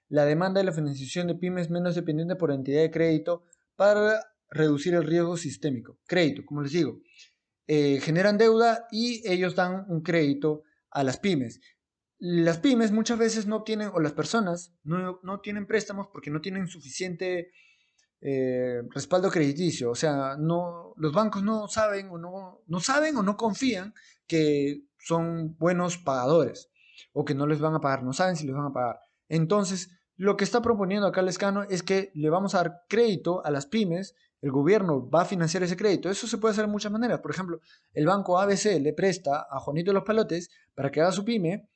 Speaker 1: la demanda y la financiación de pymes menos dependiente por entidad de crédito para reducir el riesgo sistémico. Crédito, como les digo, generan deuda y ellos dan un crédito a las pymes. Las pymes muchas veces no tienen, o las personas no tienen préstamos porque no tienen suficiente respaldo crediticio. O sea, los bancos no saben o no confían que son buenos pagadores o que no les van a pagar, no saben si les van a pagar. Entonces, lo que está proponiendo acá Lescano es que le vamos a dar crédito a las pymes, el gobierno va a financiar ese crédito. Eso se puede hacer de muchas maneras. Por ejemplo, el banco ABC le presta a Juanito de los Palotes para que haga su pyme.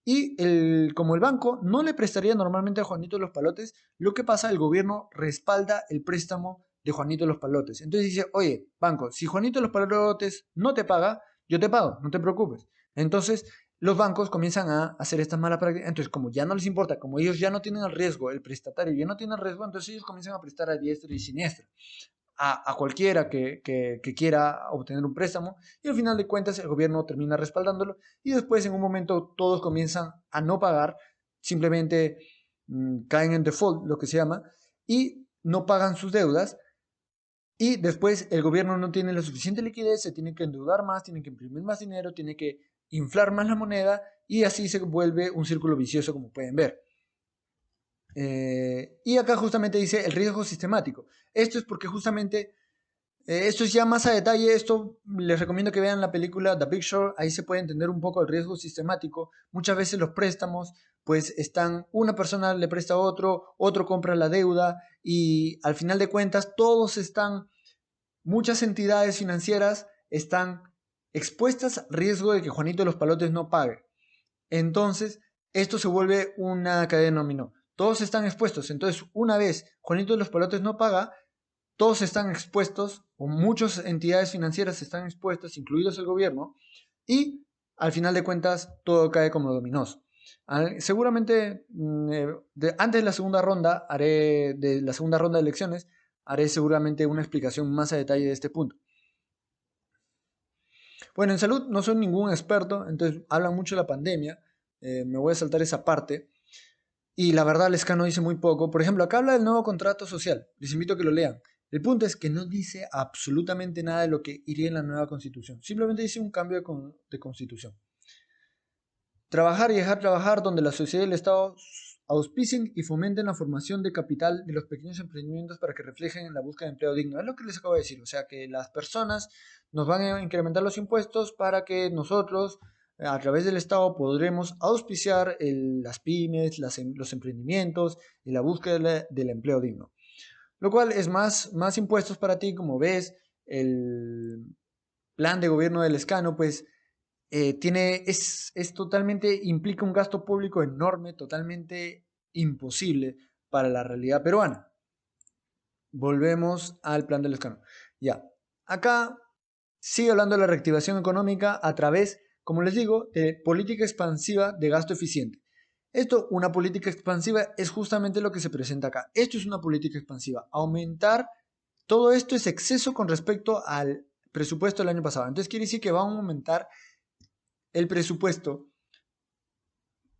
Speaker 1: Y como el banco no le prestaría normalmente a Juanito de los Palotes, lo que pasa, el gobierno respalda el préstamo de Juanito de los Palotes. Entonces dice, oye, banco, si Juanito de los Palotes no te paga, yo te pago, no te preocupes. Entonces los bancos comienzan a hacer estas malas prácticas. Entonces, como ya no les importa, como ellos ya no tienen el riesgo, el prestatario ya no tiene el riesgo, entonces ellos comienzan a prestar a diestra y siniestra a cualquiera que quiera obtener un préstamo, y al final de cuentas el gobierno termina respaldándolo y después en un momento todos comienzan a no pagar, simplemente caen en default, lo que se llama, y no pagan sus deudas, y después el gobierno no tiene la suficiente liquidez, se tiene que endeudar más, tiene que imprimir más dinero, tiene que inflar más la moneda y así se vuelve un círculo vicioso, como pueden ver. Y acá justamente dice el riesgo sistemático. Esto es porque justamente, esto es ya más a detalle, esto les recomiendo que vean la película The Big Short, ahí se puede entender un poco el riesgo sistemático. Muchas veces los préstamos, pues están, una persona le presta a otro, otro compra la deuda y al final de cuentas muchas entidades financieras están expuestas al riesgo de que Juanito de los Palotes no pague. Entonces, esto se vuelve una cadena dominó. Todos están expuestos. Entonces, una vez Juanito de los Palotes no paga, todos están expuestos, o muchas entidades financieras están expuestas, incluidos el gobierno, y al final de cuentas todo cae como dominós. Seguramente antes de la segunda ronda de elecciones, haré seguramente una explicación más a detalle de este punto. Bueno, en salud no soy ningún experto, entonces hablan mucho de la pandemia, me voy a saltar esa parte. Y la verdad, Lescano dice muy poco. Por ejemplo, acá habla del nuevo contrato social. Les invito a que lo lean. El punto es que no dice absolutamente nada de lo que iría en la nueva constitución. Simplemente dice un cambio de constitución. Trabajar y dejar trabajar donde la sociedad y el Estado auspicien y fomenten la formación de capital de los pequeños emprendimientos para que reflejen en la búsqueda de empleo digno. Es lo que les acabo de decir. O sea, que las personas nos van a incrementar los impuestos para que nosotros a través del Estado podremos auspiciar las pymes, los emprendimientos y la búsqueda del empleo digno. Lo cual es más impuestos para ti. Como ves, el plan de gobierno del Escano pues totalmente, implica un gasto público enorme, totalmente imposible para la realidad peruana. Volvemos al plan del Escano. Ya, acá sigue hablando de la reactivación económica a través, como les digo, de política expansiva de gasto eficiente. Una política expansiva es justamente lo que se presenta acá. Esto es una política expansiva. Aumentar, todo esto es exceso con respecto al presupuesto del año pasado. Entonces quiere decir que van a aumentar el presupuesto.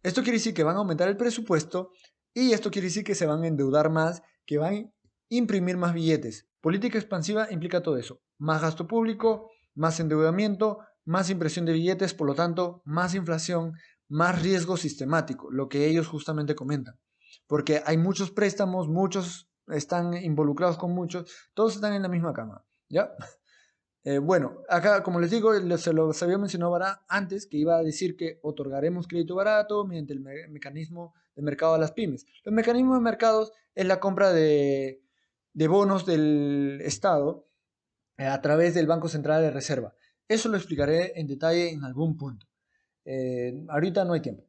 Speaker 1: Esto quiere decir que van a aumentar el presupuesto y esto quiere decir que se van a endeudar más, que van a imprimir más billetes. Política expansiva implica todo eso. Más gasto público, más endeudamiento, más impresión de billetes, por lo tanto, más inflación, más riesgo sistemático, lo que ellos justamente comentan. Porque hay muchos préstamos, muchos están involucrados con muchos, todos están en la misma cama, ¿ya? Bueno, acá como les digo, se los había mencionado antes, que iba a decir que otorgaremos crédito barato mediante el mecanismo de mercado a las pymes. Los mecanismos de mercados es la compra de bonos del Estado a través del Banco Central de Reserva. Eso lo explicaré en detalle en algún punto. Ahorita no hay tiempo.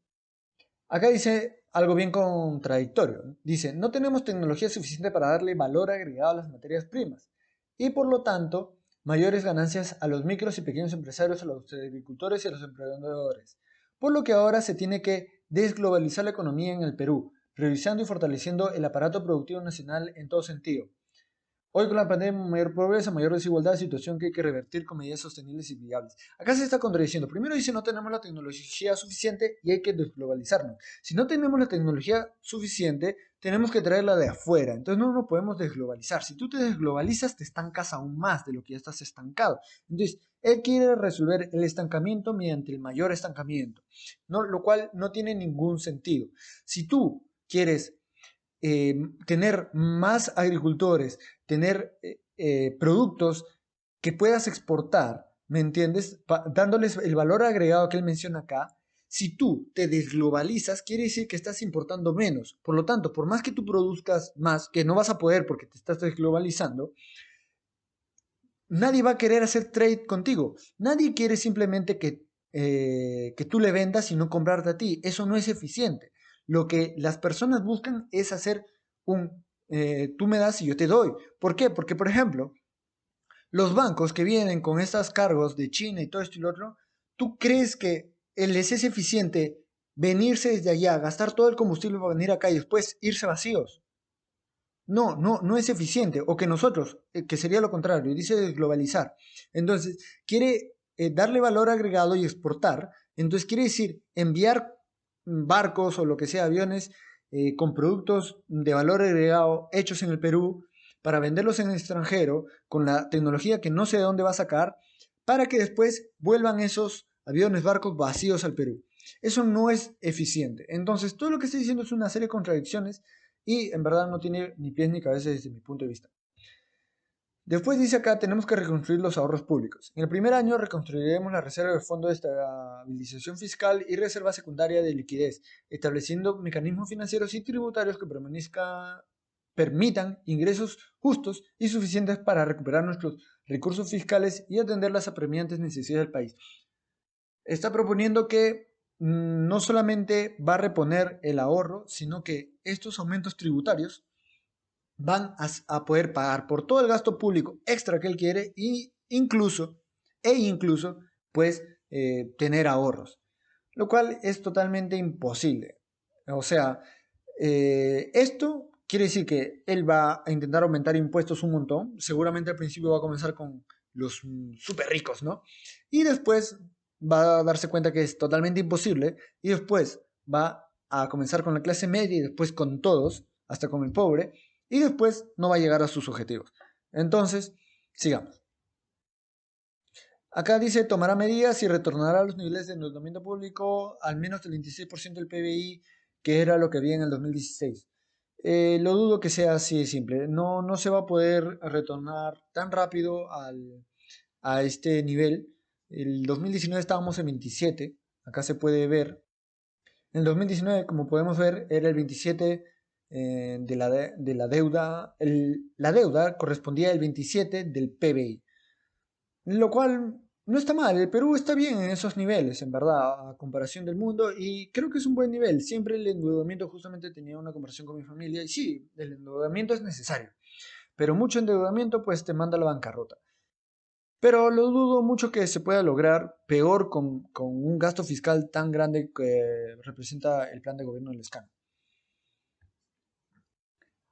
Speaker 1: Acá dice algo bien contradictorio. Dice, no tenemos tecnología suficiente para darle valor agregado a las materias primas y por lo tanto mayores ganancias a los micros y pequeños empresarios, a los agricultores y a los emprendedores. Por lo que ahora se tiene que desglobalizar la economía en el Perú, priorizando y fortaleciendo el aparato productivo nacional en todo sentido. Hoy con la pandemia, mayor pobreza, mayor desigualdad, situación que hay que revertir con medidas sostenibles y viables. Acá se está contradiciendo. Primero dice no tenemos la tecnología suficiente y hay que desglobalizarnos. Si no tenemos la tecnología suficiente, tenemos que traerla de afuera. Entonces no nos podemos desglobalizar. Si tú te desglobalizas, te estancas aún más de lo que ya estás estancado. Entonces, él quiere resolver el estancamiento mediante el mayor estancamiento, ¿no? Lo cual no tiene ningún sentido. Si tú quieres tener más agricultores, tener productos que puedas exportar, ¿me entiendes? Dándoles el valor agregado que él menciona acá. Si tú te desglobalizas, quiere decir que estás importando menos. Por lo tanto, por más que tú produzcas más, que no vas a poder porque te estás desglobalizando, nadie va a querer hacer trade contigo. Nadie quiere simplemente que tú le vendas y no comprarte a ti. Eso no es eficiente. Lo que las personas buscan es hacer tú me das y yo te doy. ¿Por qué? Porque, por ejemplo, los bancos que vienen con estas cargos de China y todo esto y lo otro, ¿tú crees que les es eficiente venirse desde allá, gastar todo el combustible para venir acá y después irse vacíos? No es eficiente. O que nosotros, que sería lo contrario, dice desglobalizar. Entonces, quiere darle valor agregado y exportar. Entonces, quiere decir enviar barcos o lo que sea, aviones con productos de valor agregado hechos en el Perú para venderlos en el extranjero con la tecnología que no sé de dónde va a sacar para que después vuelvan esos aviones, barcos vacíos al Perú. Eso no es eficiente. Entonces todo lo que estoy diciendo es una serie de contradicciones y en verdad no tiene ni pies ni cabeza desde mi punto de vista. Después dice acá, tenemos que reconstruir los ahorros públicos. En el primer año reconstruiremos la reserva del Fondo de Estabilización Fiscal y reserva secundaria de liquidez, estableciendo mecanismos financieros y tributarios que permitan ingresos justos y suficientes para recuperar nuestros recursos fiscales y atender las apremiantes necesidades del país. Está proponiendo que no solamente va a reponer el ahorro, sino que estos aumentos tributarios van a poder pagar por todo el gasto público extra que él quiere e incluso pues tener ahorros, lo cual es totalmente imposible. O sea, esto quiere decir que él va a intentar aumentar impuestos un montón. Seguramente al principio va a comenzar con los súper ricos, ¿no? Y después va a darse cuenta que es totalmente imposible y después va a comenzar con la clase media y después con todos, hasta con el pobre. Y después no va a llegar a sus objetivos. Entonces, sigamos. Acá dice, tomará medidas y retornará a los niveles de endeudamiento público al menos del 26% del PBI, que era lo que había en el 2016. Lo dudo que sea así de simple. No se va a poder retornar tan rápido a este nivel. El 2019 estábamos en 27, acá se puede ver. En el 2019, como podemos ver, era el 27 de la deuda. La deuda correspondía al 27 del PBI. Lo cual no está mal, el Perú está bien en esos niveles, en verdad, a comparación del mundo, y creo que es un buen nivel. Siempre el endeudamiento, justamente tenía una conversación con mi familia, y sí, el endeudamiento es necesario, pero mucho endeudamiento pues te manda a la bancarrota. Pero lo dudo mucho que se pueda lograr, peor con un gasto fiscal tan grande que representa el plan de gobierno del escano.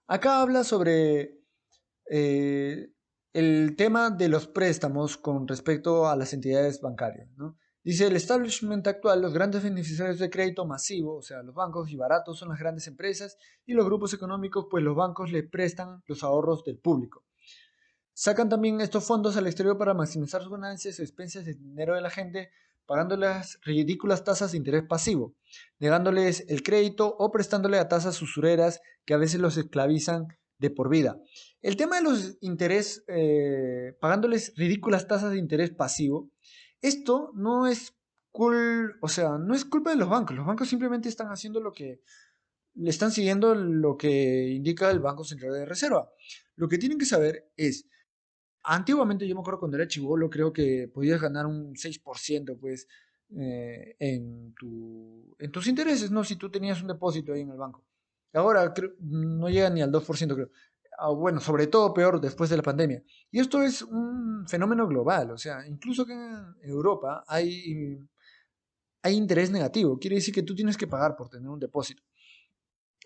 Speaker 1: Acá habla sobre eh, el tema de los préstamos con respecto a las entidades bancarias, ¿no? Dice, el establishment actual, los grandes beneficiarios de crédito masivo, o sea, los bancos y baratos son las grandes empresas y los grupos económicos, pues los bancos le prestan los ahorros del público. Sacan también estos fondos al exterior para maximizar sus ganancias a expensas del dinero de la gente, pagándoles ridículas tasas de interés pasivo, negándoles el crédito o prestándole a tasas usureras que a veces los esclavizan de por vida. El tema de los intereses, pagándoles ridículas tasas de interés pasivo, esto no es o sea, no es culpa de los bancos. Los bancos simplemente están haciendo lo que le están siguiendo lo que indica el Banco Central de Reserva. Lo que tienen que saber es, antiguamente yo me acuerdo cuando era chibolo, creo que podías ganar un 6% pues en tus intereses, ¿no? Si tú tenías un depósito ahí en el banco. Ahora no llega ni al 2% creo. Bueno, sobre todo peor después de la pandemia. Y esto es un fenómeno global, o sea, incluso que en Europa hay interés negativo. Quiere decir que tú tienes que pagar por tener un depósito.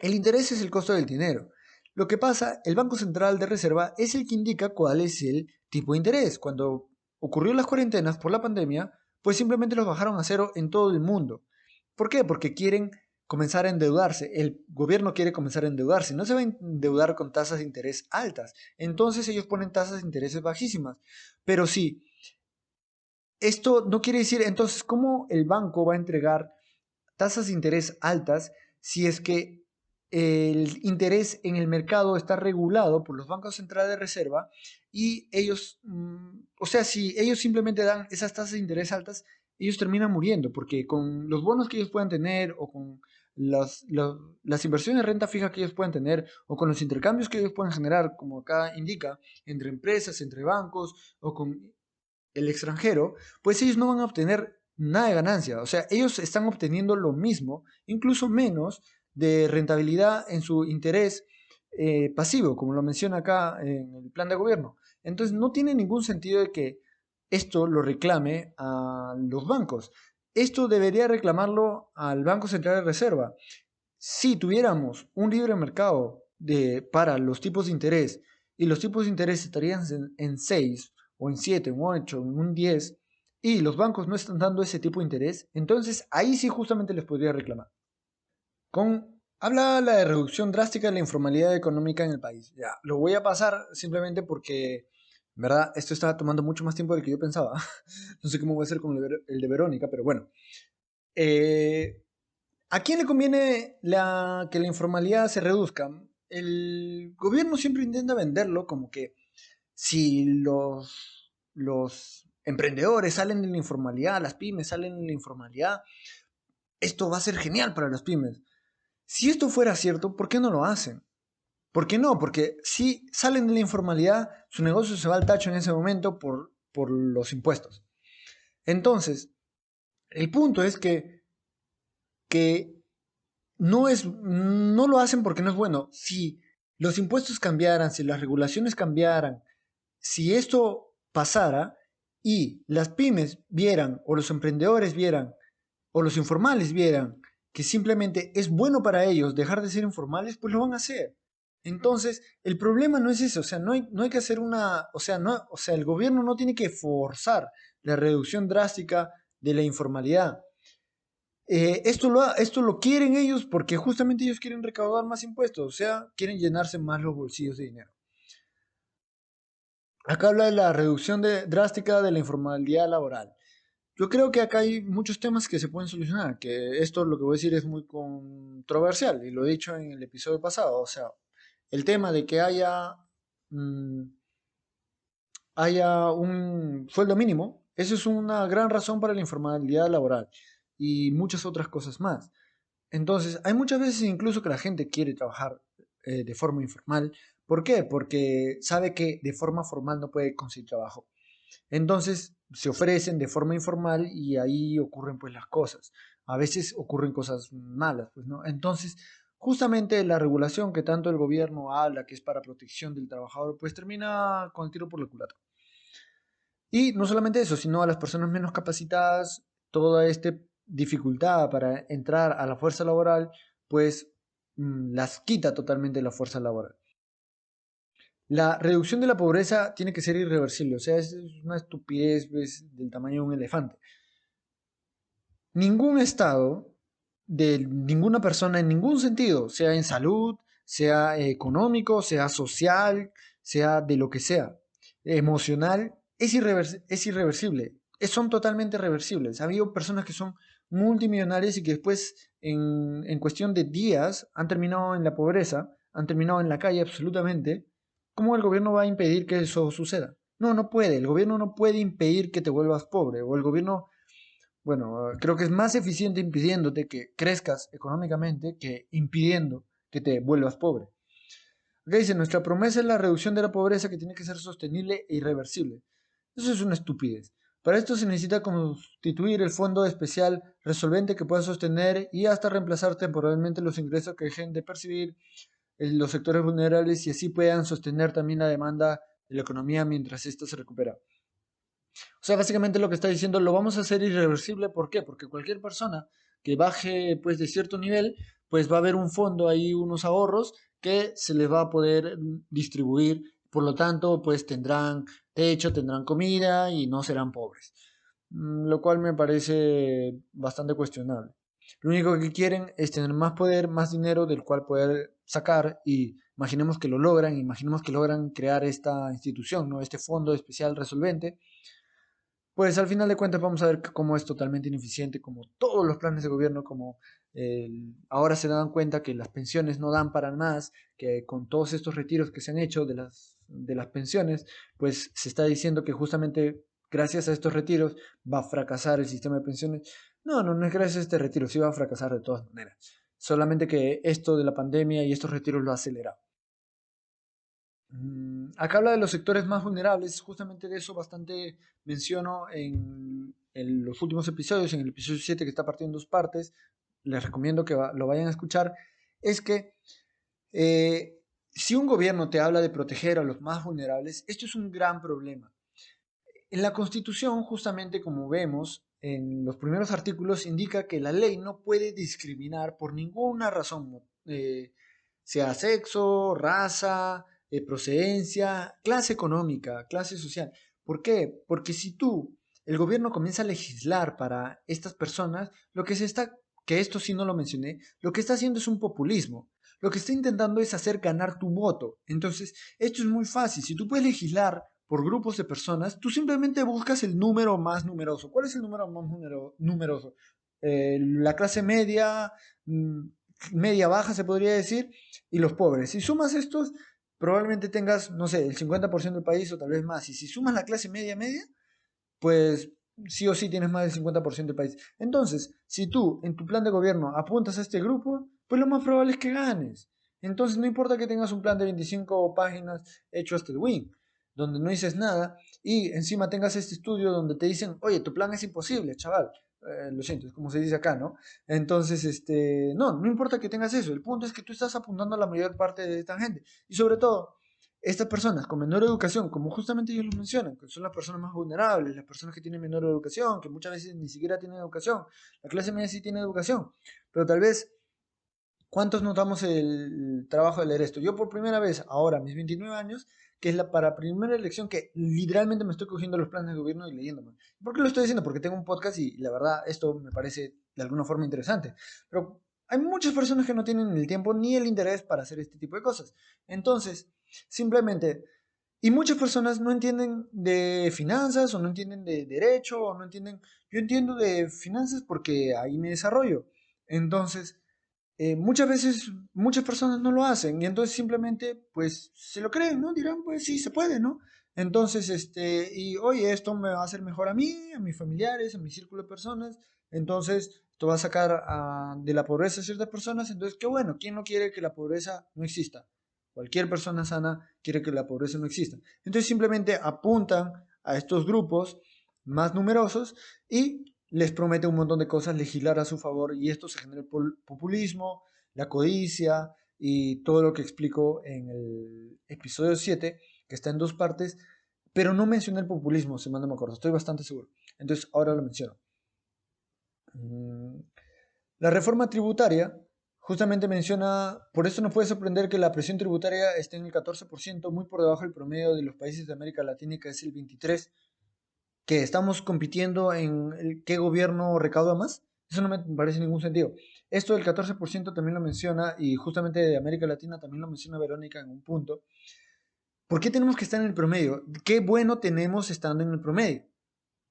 Speaker 1: El interés es el costo del dinero. Lo que pasa, el Banco Central de Reserva es el que indica cuál es el tipo de interés. Cuando ocurrió las cuarentenas por la pandemia, pues simplemente los bajaron a cero en todo el mundo. ¿Por qué? Porque quieren comenzar a endeudarse. El gobierno quiere comenzar a endeudarse. No se va a endeudar con tasas de interés altas. Entonces ellos ponen tasas de intereses bajísimas. Pero sí, esto no quiere decir entonces cómo el banco va a entregar tasas de interés altas si es que el interés en el mercado está regulado por los bancos centrales de reserva y ellos, o sea, si ellos simplemente dan esas tasas de interés altas, ellos terminan muriendo, porque con los bonos que ellos puedan tener o con las inversiones de renta fija que ellos puedan tener o con los intercambios que ellos puedan generar, como acá indica, entre empresas, entre bancos o con el extranjero, pues ellos no van a obtener nada de ganancia. O sea, ellos están obteniendo lo mismo, incluso menos de rentabilidad en su interés pasivo, como lo menciona acá en el plan de gobierno. Entonces, no tiene ningún sentido de que esto lo reclame a los bancos. Esto debería reclamarlo al Banco Central de Reserva. Si tuviéramos un libre mercado para los tipos de interés y los tipos de interés estarían en 6 o en 7, en 8, en un 10 y los bancos no están dando ese tipo de interés, entonces ahí sí justamente les podría reclamar. Habla la de reducción drástica de la informalidad económica en el país. Ya, lo voy a pasar simplemente porque, en verdad, esto estaba tomando mucho más tiempo del que yo pensaba. No sé cómo voy a hacer con el de Verónica, pero bueno. ¿A quién le conviene que la informalidad se reduzca? El gobierno siempre intenta venderlo como que si los emprendedores salen de la informalidad, las pymes salen de la informalidad, esto va a ser genial para las pymes. Si esto fuera cierto, ¿por qué no lo hacen? ¿Por qué no? Porque si salen de la informalidad, su negocio se va al tacho en ese momento por los impuestos. Entonces, el punto es que no lo hacen porque no es bueno. Si los impuestos cambiaran, si las regulaciones cambiaran, si esto pasara y las pymes vieran, o los emprendedores vieran, o los informales vieran que simplemente es bueno para ellos dejar de ser informales, pues lo van a hacer. Entonces, el problema no es eso, o sea, no hay que hacer el gobierno no tiene que forzar la reducción drástica de la informalidad. Esto lo quieren ellos porque justamente ellos quieren recaudar más impuestos, o sea, quieren llenarse más los bolsillos de dinero. Acá habla de la reducción drástica de la informalidad laboral. Yo creo que acá hay muchos temas que se pueden solucionar, que esto lo que voy a decir es muy controversial y lo he dicho en el episodio pasado, o sea, el tema de que haya un sueldo mínimo, eso es una gran razón para la informalidad laboral. y muchas otras cosas más. Entonces, hay muchas veces incluso que la gente quiere trabajar de forma informal. ¿Por qué? Porque sabe que de forma formal no puede conseguir trabajo. Entonces, se ofrecen de forma informal y ahí ocurren pues las cosas. A veces ocurren cosas malas, pues, ¿no? Entonces, justamente la regulación que tanto el gobierno habla, que es para protección del trabajador, pues termina con el tiro por la culata. Y no solamente eso, sino a las personas menos capacitadas, toda esta dificultad para entrar a la fuerza laboral, pues las quita totalmente de la fuerza laboral. La reducción de la pobreza tiene que ser irreversible, o sea, es una estupidez pues, del tamaño de un elefante. Ningún estado de ninguna persona en ningún sentido, sea en salud, sea económico, sea social, sea de lo que sea, emocional, es irreversible. Son totalmente reversibles. Ha habido personas que son multimillonarias y que después, en cuestión de días, han terminado en la pobreza, han terminado en la calle absolutamente. ¿Cómo el gobierno va a impedir que eso suceda? No, no puede. El gobierno no puede impedir que te vuelvas pobre. O el gobierno, bueno, creo que es más eficiente impidiéndote que crezcas económicamente que impidiendo que te vuelvas pobre. Acá dice, nuestra promesa es la reducción de la pobreza que tiene que ser sostenible e irreversible. Eso es una estupidez. Para esto se necesita constituir el fondo especial resolvente que pueda sostener y hasta reemplazar temporalmente los ingresos que dejen de percibir los sectores vulnerables y así puedan sostener también la demanda de la economía mientras ésta se recupera. O sea, básicamente lo que está diciendo, lo vamos a hacer irreversible. ¿Por qué? Porque cualquier persona que baje pues de cierto nivel, pues va a haber un fondo ahí, unos ahorros que se les va a poder distribuir. Por lo tanto, pues tendrán techo, tendrán comida y no serán pobres. Lo cual me parece bastante cuestionable. Lo único que quieren es tener más poder, más dinero del cual poder sacar y imaginemos que lo logran, imaginemos que logran crear esta institución, ¿no? Este fondo especial resolvente. Pues al final de cuentas vamos a ver cómo es totalmente ineficiente, como todos los planes de gobierno, como ahora se dan cuenta que las pensiones no dan para más, que con todos estos retiros que se han hecho de las pensiones, pues se está diciendo que justamente gracias a estos retiros va a fracasar el sistema de pensiones. No, no es gracias a este retiro, sí va a fracasar de todas maneras. Solamente que esto de la pandemia y estos retiros lo ha acelerado. Acá habla de los sectores más vulnerables, justamente de eso bastante menciono en los últimos episodios, en el episodio 7 que está partiendo en dos partes, les recomiendo que lo vayan a escuchar, es que si un gobierno te habla de proteger a los más vulnerables, esto es un gran problema. En la Constitución, justamente como vemos, en los primeros artículos indica que la ley no puede discriminar por ninguna razón, sea sexo, raza, procedencia, clase económica, clase social. ¿Por qué? Porque si el gobierno comienza a legislar para estas personas, que esto sí no lo mencioné, lo que está haciendo es un populismo. Lo que está intentando es hacer ganar tu voto. Entonces, esto es muy fácil. Si tú puedes legislar por grupos de personas, tú simplemente buscas el número más numeroso. ¿Cuál es el número más numeroso? La clase media, media baja se podría decir, y los pobres. Si sumas estos, probablemente tengas, no sé, el 50% del país o tal vez más. Y si sumas la clase media, pues sí o sí tienes más del 50% del país. Entonces, si tú en tu plan de gobierno apuntas a este grupo, pues lo más probable es que ganes. Entonces, no importa que tengas un plan de 25 páginas hecho hasta el win, donde no dices nada, y encima tengas este estudio donde te dicen, oye, tu plan es imposible, chaval. Lo siento, es como se dice acá, ¿no? Entonces, no importa que tengas eso, el punto es que tú estás apuntando a la mayor parte de esta gente. Y sobre todo, estas personas con menor educación, como justamente ellos lo mencionan, que son las personas más vulnerables, las personas que tienen menor educación, que muchas veces ni siquiera tienen educación. La clase media sí tiene educación, pero tal vez, ¿cuántos notamos el trabajo de leer esto? Yo por primera vez, ahora, a mis 29 años, que es la para primera elección que literalmente me estoy cogiendo los planes de gobierno y leyéndome. ¿Por qué lo estoy diciendo? Porque tengo un podcast y la verdad esto me parece de alguna forma interesante. Pero hay muchas personas que no tienen el tiempo ni el interés para hacer este tipo de cosas. Entonces, simplemente, y muchas personas no entienden de finanzas o no entienden de derecho o no entienden, yo entiendo de finanzas porque ahí me desarrollo. Entonces, muchas veces muchas personas no lo hacen y entonces simplemente pues se lo creen, ¿no? Dirán pues sí, se puede, ¿no? Entonces, y oye, esto me va a hacer mejor a mí, a mis familiares, a mi círculo de personas, entonces Esto va a sacar de la pobreza a ciertas personas, entonces qué bueno, ¿quién no quiere que la pobreza no exista? Cualquier persona sana quiere que la pobreza no exista. Entonces simplemente apuntan a estos grupos más numerosos y les promete un montón de cosas, legislar a su favor, y esto se genera el populismo, la codicia y todo lo que explico en el episodio 7, que está en 2 partes, pero no mencioné el populismo, si mal no me acuerdo, estoy bastante seguro. Entonces ahora lo menciono. La reforma tributaria justamente menciona, por eso nos puede sorprender que la presión tributaria esté en el 14%, muy por debajo del promedio de los países de América Latina, que es el 23%, que estamos compitiendo en qué gobierno recauda más. Eso no me parece ningún sentido. Esto del 14% también lo menciona, y justamente de América Latina también lo menciona Verónica en un punto. ¿Por qué tenemos que estar en el promedio? ¿Qué bueno tenemos estando en el promedio?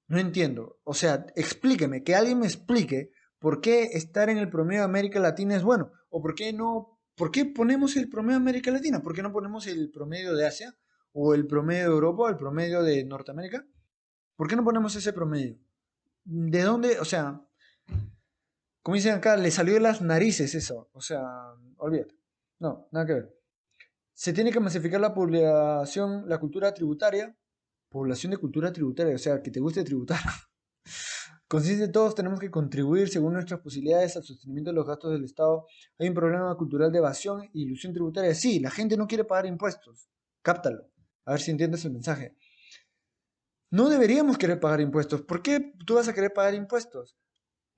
Speaker 1: No entiendo. O sea, explíqueme, que alguien me explique por qué estar en el promedio de América Latina es bueno. O por qué no, por qué ponemos el promedio de América Latina. ¿Por qué no ponemos el promedio de Asia? O el promedio de Europa, o el promedio de Norteamérica. ¿Por qué no ponemos ese promedio? ¿De dónde? O sea, como dicen acá, le salió de las narices eso. O sea, olvídate. No, nada que ver. Se tiene que masificar la población, la cultura tributaria. Población de cultura tributaria, o sea, que te guste tributar. Consiste en todos tenemos que contribuir según nuestras posibilidades al sostenimiento de los gastos del Estado. Hay un problema cultural de evasión e ilusión tributaria. Sí, la gente no quiere pagar impuestos. Cáptalo. A ver si entiendes el mensaje. No deberíamos querer pagar impuestos. ¿Por qué tú vas a querer pagar impuestos?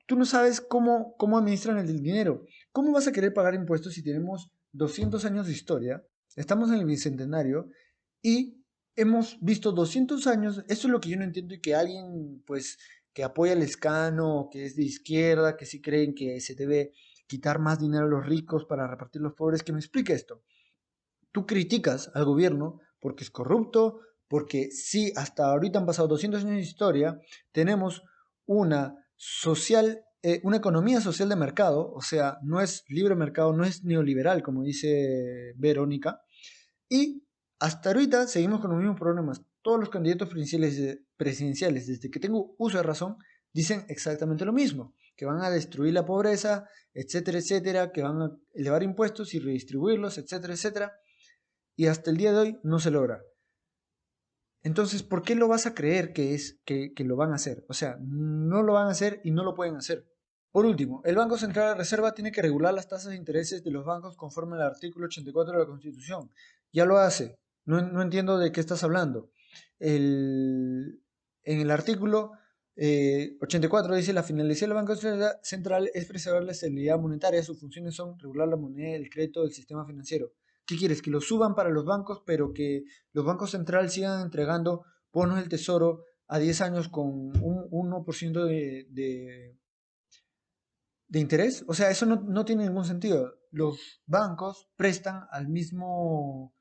Speaker 1: Tú no sabes cómo administran el dinero. ¿Cómo vas a querer pagar impuestos si tenemos 200 años de historia? Estamos en el bicentenario y hemos visto 200 años. Eso es lo que yo no entiendo, y que alguien, pues, que apoya el escano, que es de izquierda, que sí creen que se debe quitar más dinero a los ricos para repartir a los pobres, que me explique esto. Tú criticas al gobierno porque es corrupto, porque sí, hasta ahorita han pasado 200 años de historia, tenemos una una economía social de mercado, o sea, no es libre mercado, no es neoliberal, como dice Verónica, y hasta ahorita seguimos con los mismos problemas. Todos los candidatos presidenciales, desde que tengo uso de razón, dicen exactamente lo mismo, que van a destruir la pobreza, etcétera, etcétera, que van a elevar impuestos y redistribuirlos, etcétera, etcétera, y hasta el día de hoy no se logra. Entonces, ¿por qué lo vas a creer que lo van a hacer? O sea, no lo van a hacer y no lo pueden hacer. Por último, el Banco Central de Reserva tiene que regular las tasas de intereses de los bancos conforme al artículo 84 de la Constitución. Ya lo hace. No entiendo de qué estás hablando. En el artículo 84 dice: la finalidad del Banco Central es preservar la estabilidad monetaria. Sus funciones son regular la moneda, el crédito del sistema financiero. ¿Qué quieres? Que lo suban para los bancos, pero que los bancos centrales sigan entregando bonos del tesoro a 10 años con un 1% de interés? O sea, eso no tiene ningún sentido. Los bancos prestan al mismo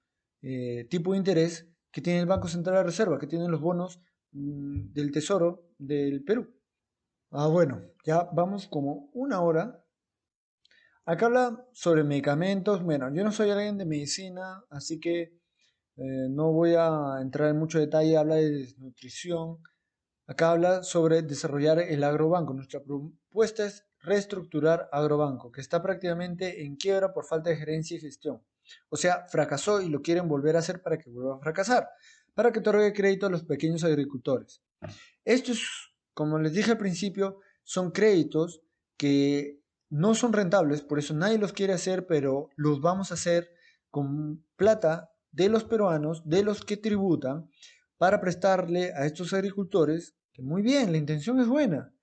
Speaker 1: tipo de interés que tiene el Banco Central de Reserva, que tienen los bonos del Tesoro del Perú. Bueno, ya vamos como 1 hora. Acá habla sobre medicamentos. Bueno, yo no soy alguien de medicina, así que no voy a entrar en mucho detalle. Habla de desnutrición. Acá habla sobre desarrollar el agrobanco. Nuestra propuesta es reestructurar agrobanco, que está prácticamente en quiebra por falta de gerencia y gestión. O sea, fracasó y lo quieren volver a hacer para que vuelva a fracasar, para que otorgue crédito a los pequeños agricultores. Estos, como les dije al principio, son créditos que no son rentables, por eso nadie los quiere hacer, pero los vamos a hacer con plata de los peruanos, de los que tributan, para prestarle a estos agricultores, que muy bien, la intención es buena,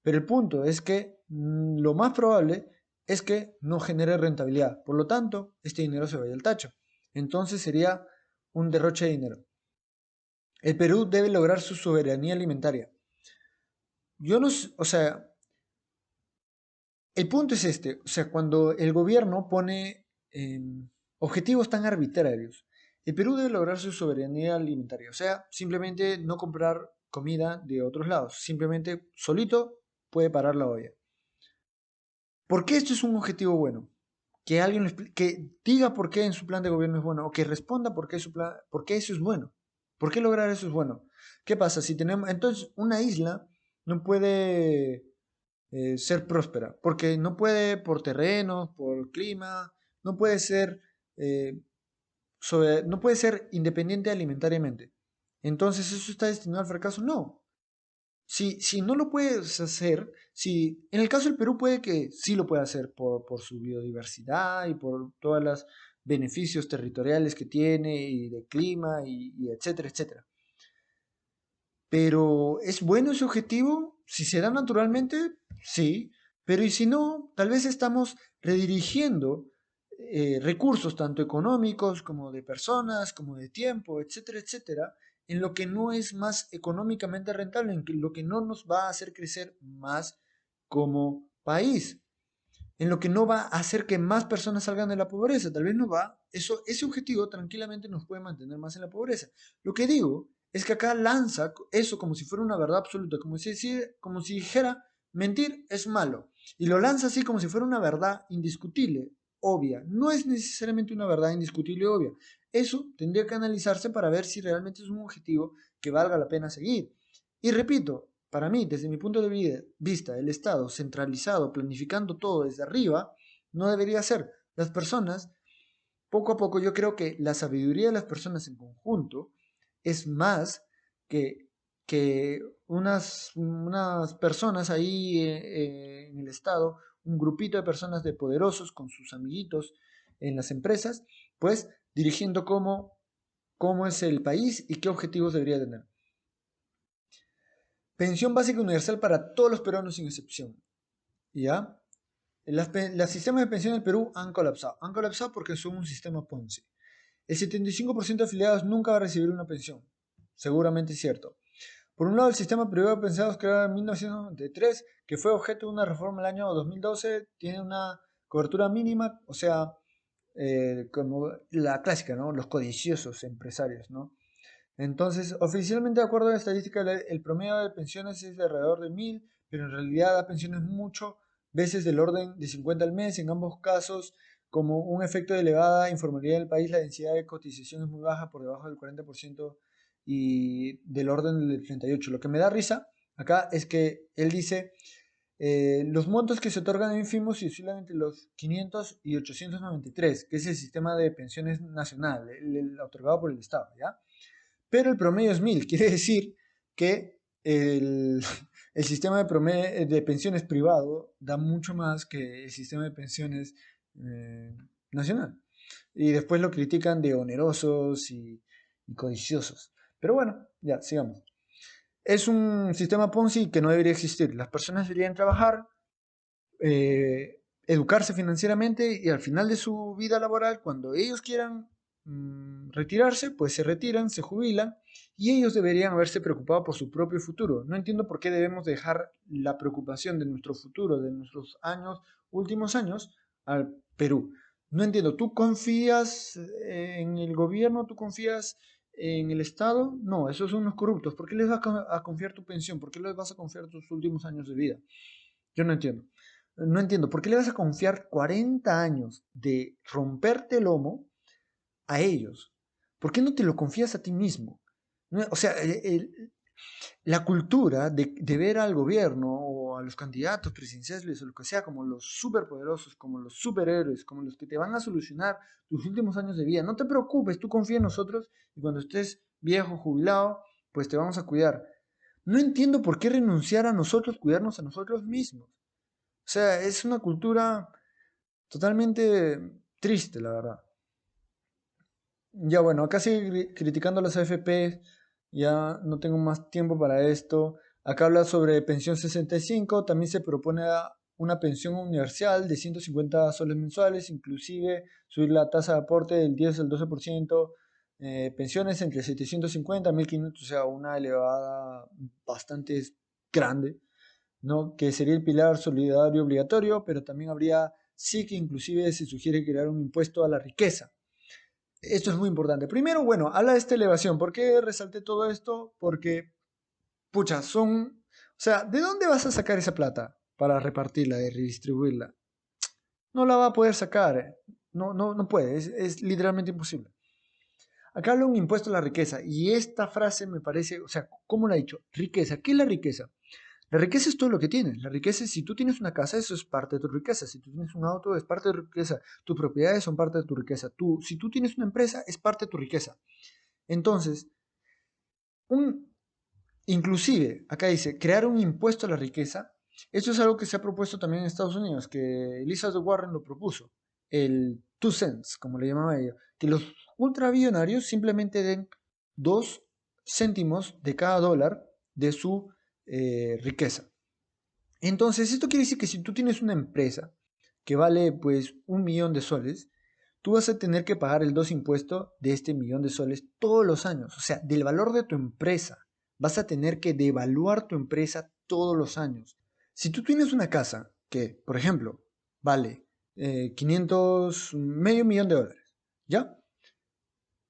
Speaker 1: pero el punto es que lo más probable es que no genere rentabilidad. Por lo tanto, este dinero se vaya al tacho. Entonces sería un derroche de dinero. El Perú debe lograr su soberanía alimentaria. O sea, el punto es este. O sea, cuando el gobierno pone objetivos tan arbitrarios, el Perú debe lograr su soberanía alimentaria. O sea, simplemente no comprar comida de otros lados. Simplemente solito puede parar la olla. ¿Por qué esto es un objetivo bueno? Que alguien que diga por qué en su plan de gobierno es bueno, o que responda por qué eso es bueno. ¿Por qué lograr eso es bueno? ¿Qué pasa? Si tenemos, entonces, una isla no puede ser próspera, porque no puede por terrenos, por clima, no puede ser, eh, no puede ser independiente alimentariamente. Entonces, ¿eso está destinado al fracaso? No. Si no lo puedes hacer, si en el caso del Perú puede que sí lo pueda hacer por su biodiversidad y por todos los beneficios territoriales que tiene y de clima y etcétera, etcétera. Pero ¿es bueno ese objetivo? Si se da naturalmente, sí. Pero ¿y si no? Tal vez estamos redirigiendo recursos tanto económicos como de personas, como de tiempo, etcétera, etcétera, en lo que no es más económicamente rentable, en lo que no nos va a hacer crecer más como país, en lo que no va a hacer que más personas salgan de la pobreza. Tal vez no va, ese objetivo tranquilamente nos puede mantener más en la pobreza. Lo que digo es que acá lanza eso como si fuera una verdad absoluta, como si dijera, mentir es malo. Y lo lanza así como si fuera una verdad indiscutible, obvia. No es necesariamente una verdad indiscutible obvia. Eso tendría que analizarse para ver si realmente es un objetivo que valga la pena seguir. Y repito, para mí, desde mi punto de vista, el Estado centralizado, planificando todo desde arriba, no debería ser. Las personas, poco a poco, yo creo que la sabiduría de las personas en conjunto es más que unas personas ahí en el Estado, un grupito de personas de poderosos con sus amiguitos en las empresas, pues dirigiendo cómo es el país y qué objetivos debería tener. Pensión básica universal para todos los peruanos sin excepción. ¿Ya? Los sistemas de pensión del Perú han colapsado. Han colapsado porque son un sistema Ponzi. El 75% de afiliados nunca va a recibir una pensión. Seguramente es cierto. Por un lado, el sistema privado de pensionados creado en 1993, que fue objeto de una reforma en el año 2012, tiene una cobertura mínima, o sea, como la clásica, ¿no? Los codiciosos empresarios, ¿no? Entonces, oficialmente, de acuerdo a la estadística, el promedio de pensiones es de alrededor de 1000, pero en realidad da pensiones mucho veces del orden de 50 al mes. En ambos casos, como un efecto de elevada informalidad del país, la densidad de cotización es muy baja, por debajo del 40% y del orden del 38%. Lo que me da risa acá es que él dice, los montos que se otorgan ínfimos y oscilan entre los 500 y 893, que es el sistema de pensiones nacional, el otorgado por el Estado, ¿ya? Pero el promedio es 1000, quiere decir que el sistema de pensiones privado da mucho más que el sistema de pensiones nacional. Y después lo critican de onerosos y codiciosos. Pero bueno, ya, sigamos. Es un sistema Ponzi que no debería existir. Las personas deberían trabajar, educarse financieramente y al final de su vida laboral, cuando ellos quieran retirarse, pues se retiran, se jubilan y ellos deberían haberse preocupado por su propio futuro. No entiendo por qué debemos dejar la preocupación de nuestro futuro, de nuestros últimos años, al Perú. No entiendo, ¿tú confías en el gobierno? ¿Tú confías en el Estado? No, esos son unos corruptos. ¿Por qué les vas a confiar tu pensión? ¿Por qué les vas a confiar tus últimos años de vida? Yo no entiendo. No entiendo, ¿por qué le vas a confiar 40 años de romperte el lomo a ellos? ¿Por qué no te lo confías a ti mismo? O sea, la cultura de ver al gobierno o a los candidatos presidenciales o lo que sea como los superpoderosos, como los superhéroes, como los que te van a solucionar tus últimos años de vida. No te preocupes, tú confía en nosotros y cuando estés viejo, jubilado, pues te vamos a cuidar. No entiendo por qué renunciar a nosotros, cuidarnos a nosotros mismos. O sea, es una cultura totalmente triste, la verdad. Ya bueno, acá sigue criticando a las AFP, ya no tengo más tiempo para esto. Acá habla sobre pensión 65, también se propone una pensión universal de 150 soles mensuales, inclusive subir la tasa de aporte del 10 al 12%, pensiones entre 750 y 1500, o sea, una elevada bastante grande, ¿no? Que sería el pilar solidario obligatorio, pero también habría, sí que inclusive se sugiere crear un impuesto a la riqueza. Esto es muy importante. Primero, bueno, habla de esta elevación. ¿Por qué resalté todo esto? Porque, pucha, o sea, ¿de dónde vas a sacar esa plata para repartirla y redistribuirla? No la va a poder sacar. No puede. Es literalmente imposible. Acá habla de un impuesto a la riqueza. Y esta frase me parece, o sea, ¿cómo lo ha dicho? Riqueza. ¿Qué es la riqueza? La riqueza es todo lo que tienes. La riqueza es, si tú tienes una casa, eso es parte de tu riqueza. Si tú tienes un auto, es parte de tu riqueza. Tus propiedades son parte de tu riqueza. Si tú tienes una empresa, es parte de tu riqueza. Entonces, inclusive, acá dice, crear un impuesto a la riqueza. Esto es algo que se ha propuesto también en Estados Unidos, que Elizabeth Warren lo propuso. El 2 cents, como le llamaba ella. Que los ultramillonarios simplemente den 2 céntimos de cada dólar de su riqueza. Entonces, esto quiere decir que si tú tienes una empresa que vale pues $1.000.000, tú vas a tener que pagar el 2 impuesto de este $1.000.000 todos los años. O sea, del valor de tu empresa. Vas a tener que devaluar tu empresa todos los años. Si tú tienes una casa que, por ejemplo, vale medio millón de dólares, ¿ya?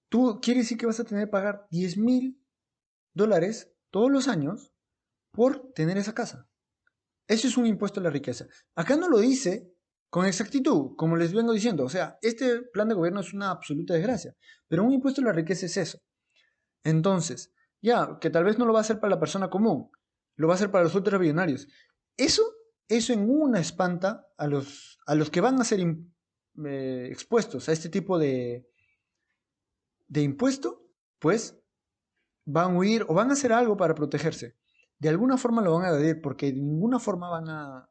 Speaker 1: Tú quiere decir que vas a tener que pagar $10.000 todos los años por tener esa casa. Eso es un impuesto a la riqueza. Acá no lo dice con exactitud, como les vengo diciendo. O sea, este plan de gobierno es una absoluta desgracia. Pero un impuesto a la riqueza es eso. Entonces, ya, que tal vez no lo va a hacer para la persona común, lo va a hacer para los ultramillonarios. Eso en una espanta a los que van a ser expuestos a este tipo de impuesto, pues van a huir o van a hacer algo para protegerse. De alguna forma lo van a evadir porque de ninguna forma van a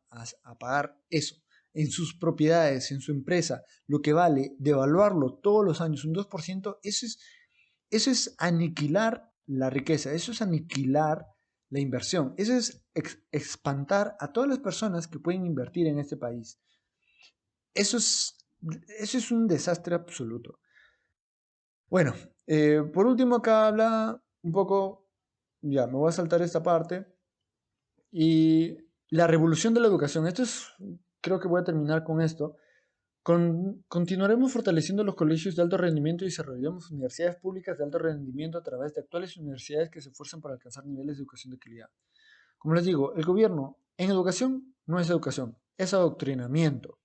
Speaker 1: pagar eso. En sus propiedades, en su empresa, lo que vale, devaluarlo todos los años un 2%, eso es aniquilar la riqueza, eso es aniquilar la inversión, eso es espantar a todas las personas que pueden invertir en este país. Eso es un desastre absoluto. Bueno, por último acá habla un poco, ya me voy a saltar esta parte, y la revolución de la educación. Creo que voy a terminar con esto. Continuaremos fortaleciendo los colegios de alto rendimiento y desarrollaremos universidades públicas de alto rendimiento a través de actuales universidades que se esfuerzan para alcanzar niveles de educación de calidad. Como les digo, el gobierno en educación no es educación, es adoctrinamiento.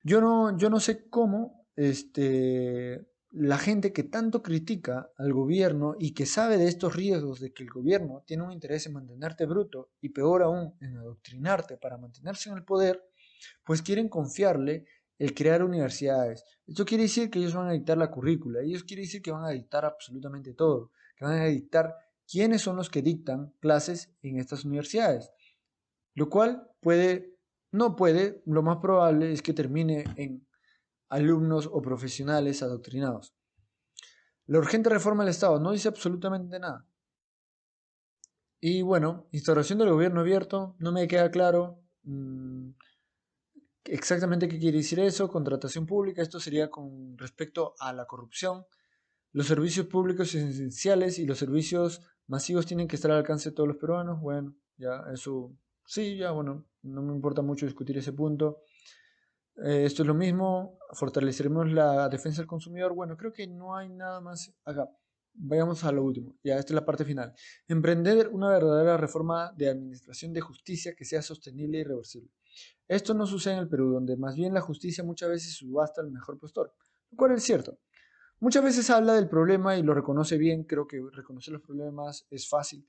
Speaker 1: Yo no sé cómo la gente que tanto critica al gobierno y que sabe de estos riesgos de que el gobierno tiene un interés en mantenerte bruto y peor aún en adoctrinarte para mantenerse en el poder, pues quieren confiarle el crear universidades. Esto quiere decir que ellos van a dictar la currícula, ellos quiere decir que van a dictar absolutamente todo, que van a dictar quiénes son los que dictan clases en estas universidades, lo cual lo más probable es que termine en alumnos o profesionales adoctrinados. La urgente reforma del Estado no dice absolutamente nada. Y bueno, instauración del gobierno abierto, no me queda claro exactamente qué quiere decir eso. Contratación pública, esto sería con respecto a la corrupción. Los servicios públicos esenciales y los servicios masivos tienen que estar al alcance de todos los peruanos. Bueno, ya eso, sí, ya bueno, no me importa mucho discutir ese punto. Esto es lo mismo, fortaleceremos la defensa del consumidor. Bueno, creo que no hay nada más acá. Vayamos a lo último, ya esta es la parte final. Emprender una verdadera reforma de administración de justicia que sea sostenible y reversible. Esto no sucede en el Perú, donde más bien la justicia muchas veces subasta al mejor postor, lo cual es cierto. Muchas veces habla del problema y lo reconoce bien, creo que reconocer los problemas es fácil.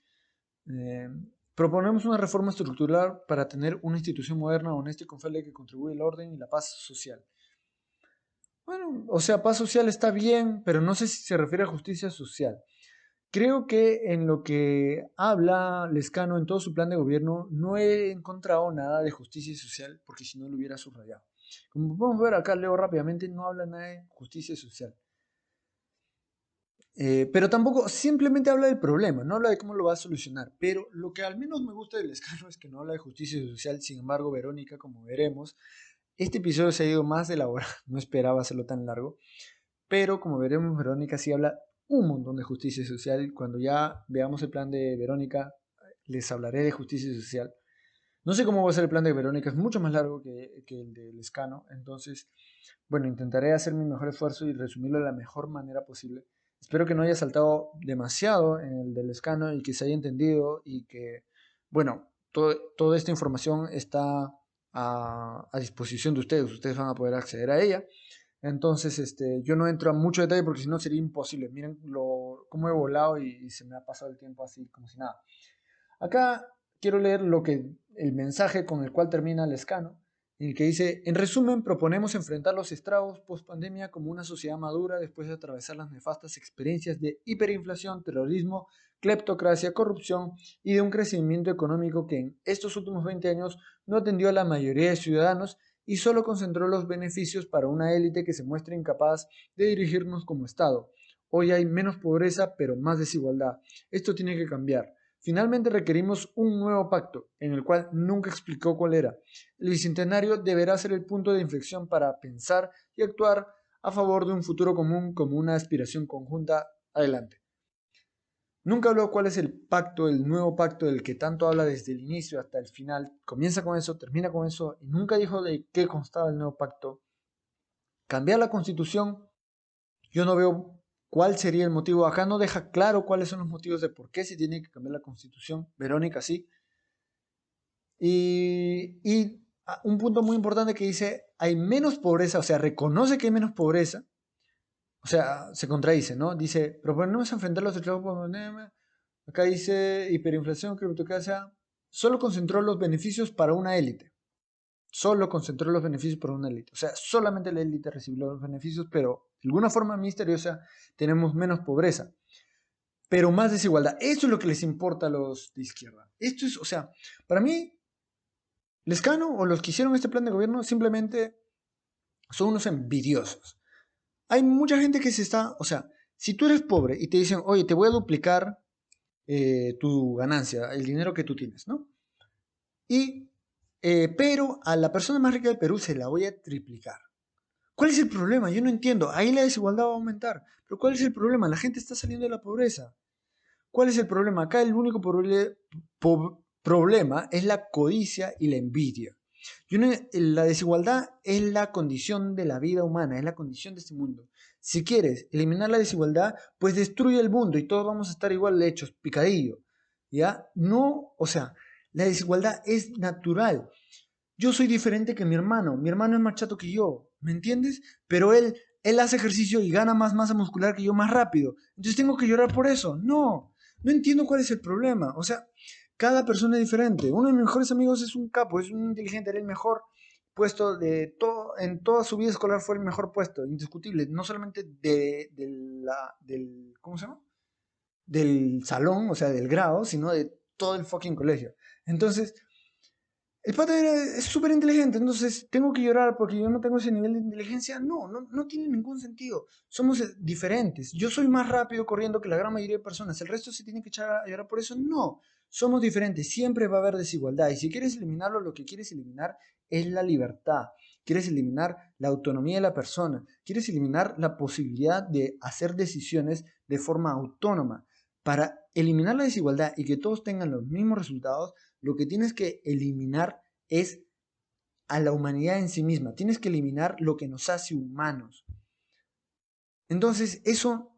Speaker 1: Proponemos una reforma estructural para tener una institución moderna, honesta y confiable que contribuya al orden y la paz social. Bueno, o sea, paz social está bien, pero no sé si se refiere a justicia social. Creo que en lo que habla Lezcano en todo su plan de gobierno no he encontrado nada de justicia social, porque si no lo hubiera subrayado. Como podemos ver acá, leo rápidamente, no habla nada de justicia social. Pero tampoco, simplemente habla del problema, no habla de cómo lo va a solucionar. Pero lo que al menos me gusta del Lezcano es que no habla de justicia social. Sin embargo, Verónica, como veremos, este episodio se ha ido más de la hora, no esperaba hacerlo tan largo. Pero como veremos, Verónica sí habla un montón de justicia social. Cuando ya veamos el plan de Verónica, les hablaré de justicia social. No sé cómo va a ser el plan de Verónica, es mucho más largo que el de Lezcano. Entonces, bueno, intentaré hacer mi mejor esfuerzo y resumirlo de la mejor manera posible. Espero que no haya saltado demasiado en el del Lezcano y que se haya entendido y que, bueno, toda esta información está a disposición de ustedes. Ustedes van a poder acceder a ella. Entonces, yo no entro a mucho detalle porque si no sería imposible. Miren cómo he volado y se me ha pasado el tiempo así como si nada. Acá quiero leer el mensaje con el cual termina Lescano, en el que dice: en resumen, proponemos enfrentar los estragos post-pandemia como una sociedad madura después de atravesar las nefastas experiencias de hiperinflación, terrorismo, cleptocracia, corrupción y de un crecimiento económico que en estos últimos 20 años no atendió a la mayoría de ciudadanos y solo concentró los beneficios para una élite que se muestra incapaz de dirigirnos como Estado. Hoy hay menos pobreza, pero más desigualdad. Esto tiene que cambiar. Finalmente requerimos un nuevo pacto, en el cual nunca explicó cuál era. El Bicentenario deberá ser el punto de inflexión para pensar y actuar a favor de un futuro común como una aspiración conjunta. Adelante. Nunca habló cuál es el pacto, el nuevo pacto del que tanto habla desde el inicio hasta el final. Comienza con eso, termina con eso, y nunca dijo de qué constaba el nuevo pacto. Cambiar la Constitución, yo no veo cuál sería el motivo. Acá no deja claro cuáles son los motivos de por qué se tiene que cambiar la Constitución. Verónica sí. Y un punto muy importante que dice: hay menos pobreza, o sea, reconoce que hay menos pobreza. O sea, se contradice, ¿no? Dice: proponemos enfrentar los estragos por pandemia. Acá dice: hiperinflación, criptocurrency. Solo concentró los beneficios para una élite. Solo concentró los beneficios para una élite. O sea, solamente la élite recibió los beneficios, pero de alguna forma misteriosa tenemos menos pobreza, pero más desigualdad. Eso es lo que les importa a los de izquierda. Esto es, o sea, para mí, Lescano o los que hicieron este plan de gobierno simplemente son unos envidiosos. Hay mucha gente que se está, o sea, si tú eres pobre y te dicen: oye, te voy a duplicar tu ganancia, el dinero que tú tienes, ¿no? Pero a la persona más rica del Perú se la voy a triplicar. ¿Cuál es el problema? Yo no entiendo. Ahí la desigualdad va a aumentar. Pero ¿cuál es el problema? La gente está saliendo de la pobreza. ¿Cuál es el problema? Acá el único problema es la codicia y la envidia. La desigualdad es la condición de la vida humana, es la condición de este mundo. Si quieres eliminar la desigualdad, pues destruye el mundo y todos vamos a estar igual hechos, picadillo. ¿Ya? No, o sea, la desigualdad es natural. Yo soy diferente que mi hermano es más chato que yo, ¿me entiendes? Pero él hace ejercicio y gana más masa muscular que yo más rápido. Entonces tengo que llorar por eso. No entiendo cuál es el problema. O sea, cada persona es diferente. Uno de mis mejores amigos es un capo, es un inteligente, era el mejor puesto de todo, en toda su vida escolar fue el mejor puesto, indiscutible. No solamente del, ¿cómo se llama? Del salón, o sea, del grado, sino de todo el fucking colegio. Entonces, el pata es súper inteligente, entonces tengo que llorar porque yo no tengo ese nivel de inteligencia. No tiene ningún sentido. Somos diferentes. Yo soy más rápido corriendo que la gran mayoría de personas. ¿El resto se tiene que echar a llorar por eso? No. Somos diferentes. Siempre va a haber desigualdad. Y si quieres eliminarlo, lo que quieres eliminar es la libertad. Quieres eliminar la autonomía de la persona. Quieres eliminar la posibilidad de hacer decisiones de forma autónoma. Para eliminar la desigualdad y que todos tengan los mismos resultados, lo que tienes que eliminar es a la humanidad en sí misma. Tienes que eliminar lo que nos hace humanos. Entonces, eso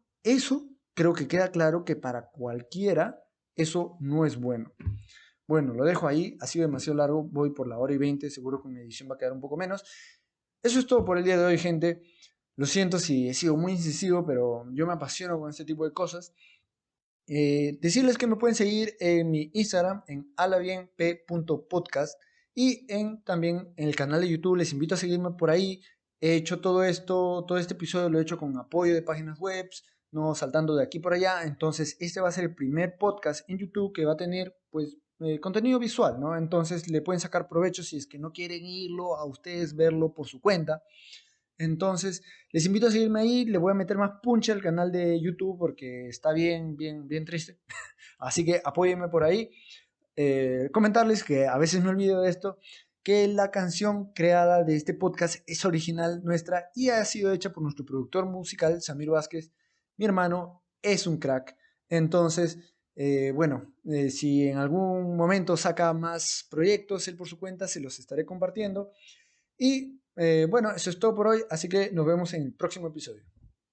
Speaker 1: creo que queda claro que para cualquiera eso no es bueno. Bueno, lo dejo ahí. Ha sido demasiado largo. Voy por la 1:20. Seguro que mi edición va a quedar un poco menos. Eso es todo por el día de hoy, gente. Lo siento si he sido muy incisivo, pero yo me apasiono con este tipo de cosas. Decirles que me pueden seguir en mi Instagram en alabienp.podcast y también en el canal de YouTube. Les invito a seguirme por ahí. He hecho todo este episodio lo he hecho con apoyo de páginas web, no saltando de aquí por allá. Entonces este va a ser el primer podcast en YouTube que va a tener pues contenido visual, ¿no? Entonces le pueden sacar provecho si es que no quieren irlo a ustedes verlo por su cuenta. Entonces, les invito a seguirme ahí. Le voy a meter más punch al canal de YouTube porque está bien triste. Así que apóyenme por ahí. Comentarles que a veces me olvido de esto, que la canción creada de este podcast es original nuestra y ha sido hecha por nuestro productor musical, Samir Vázquez. Mi hermano es un crack. Entonces, si en algún momento saca más proyectos él por su cuenta, se los estaré compartiendo. Y eso es todo por hoy, así que nos vemos en el próximo episodio.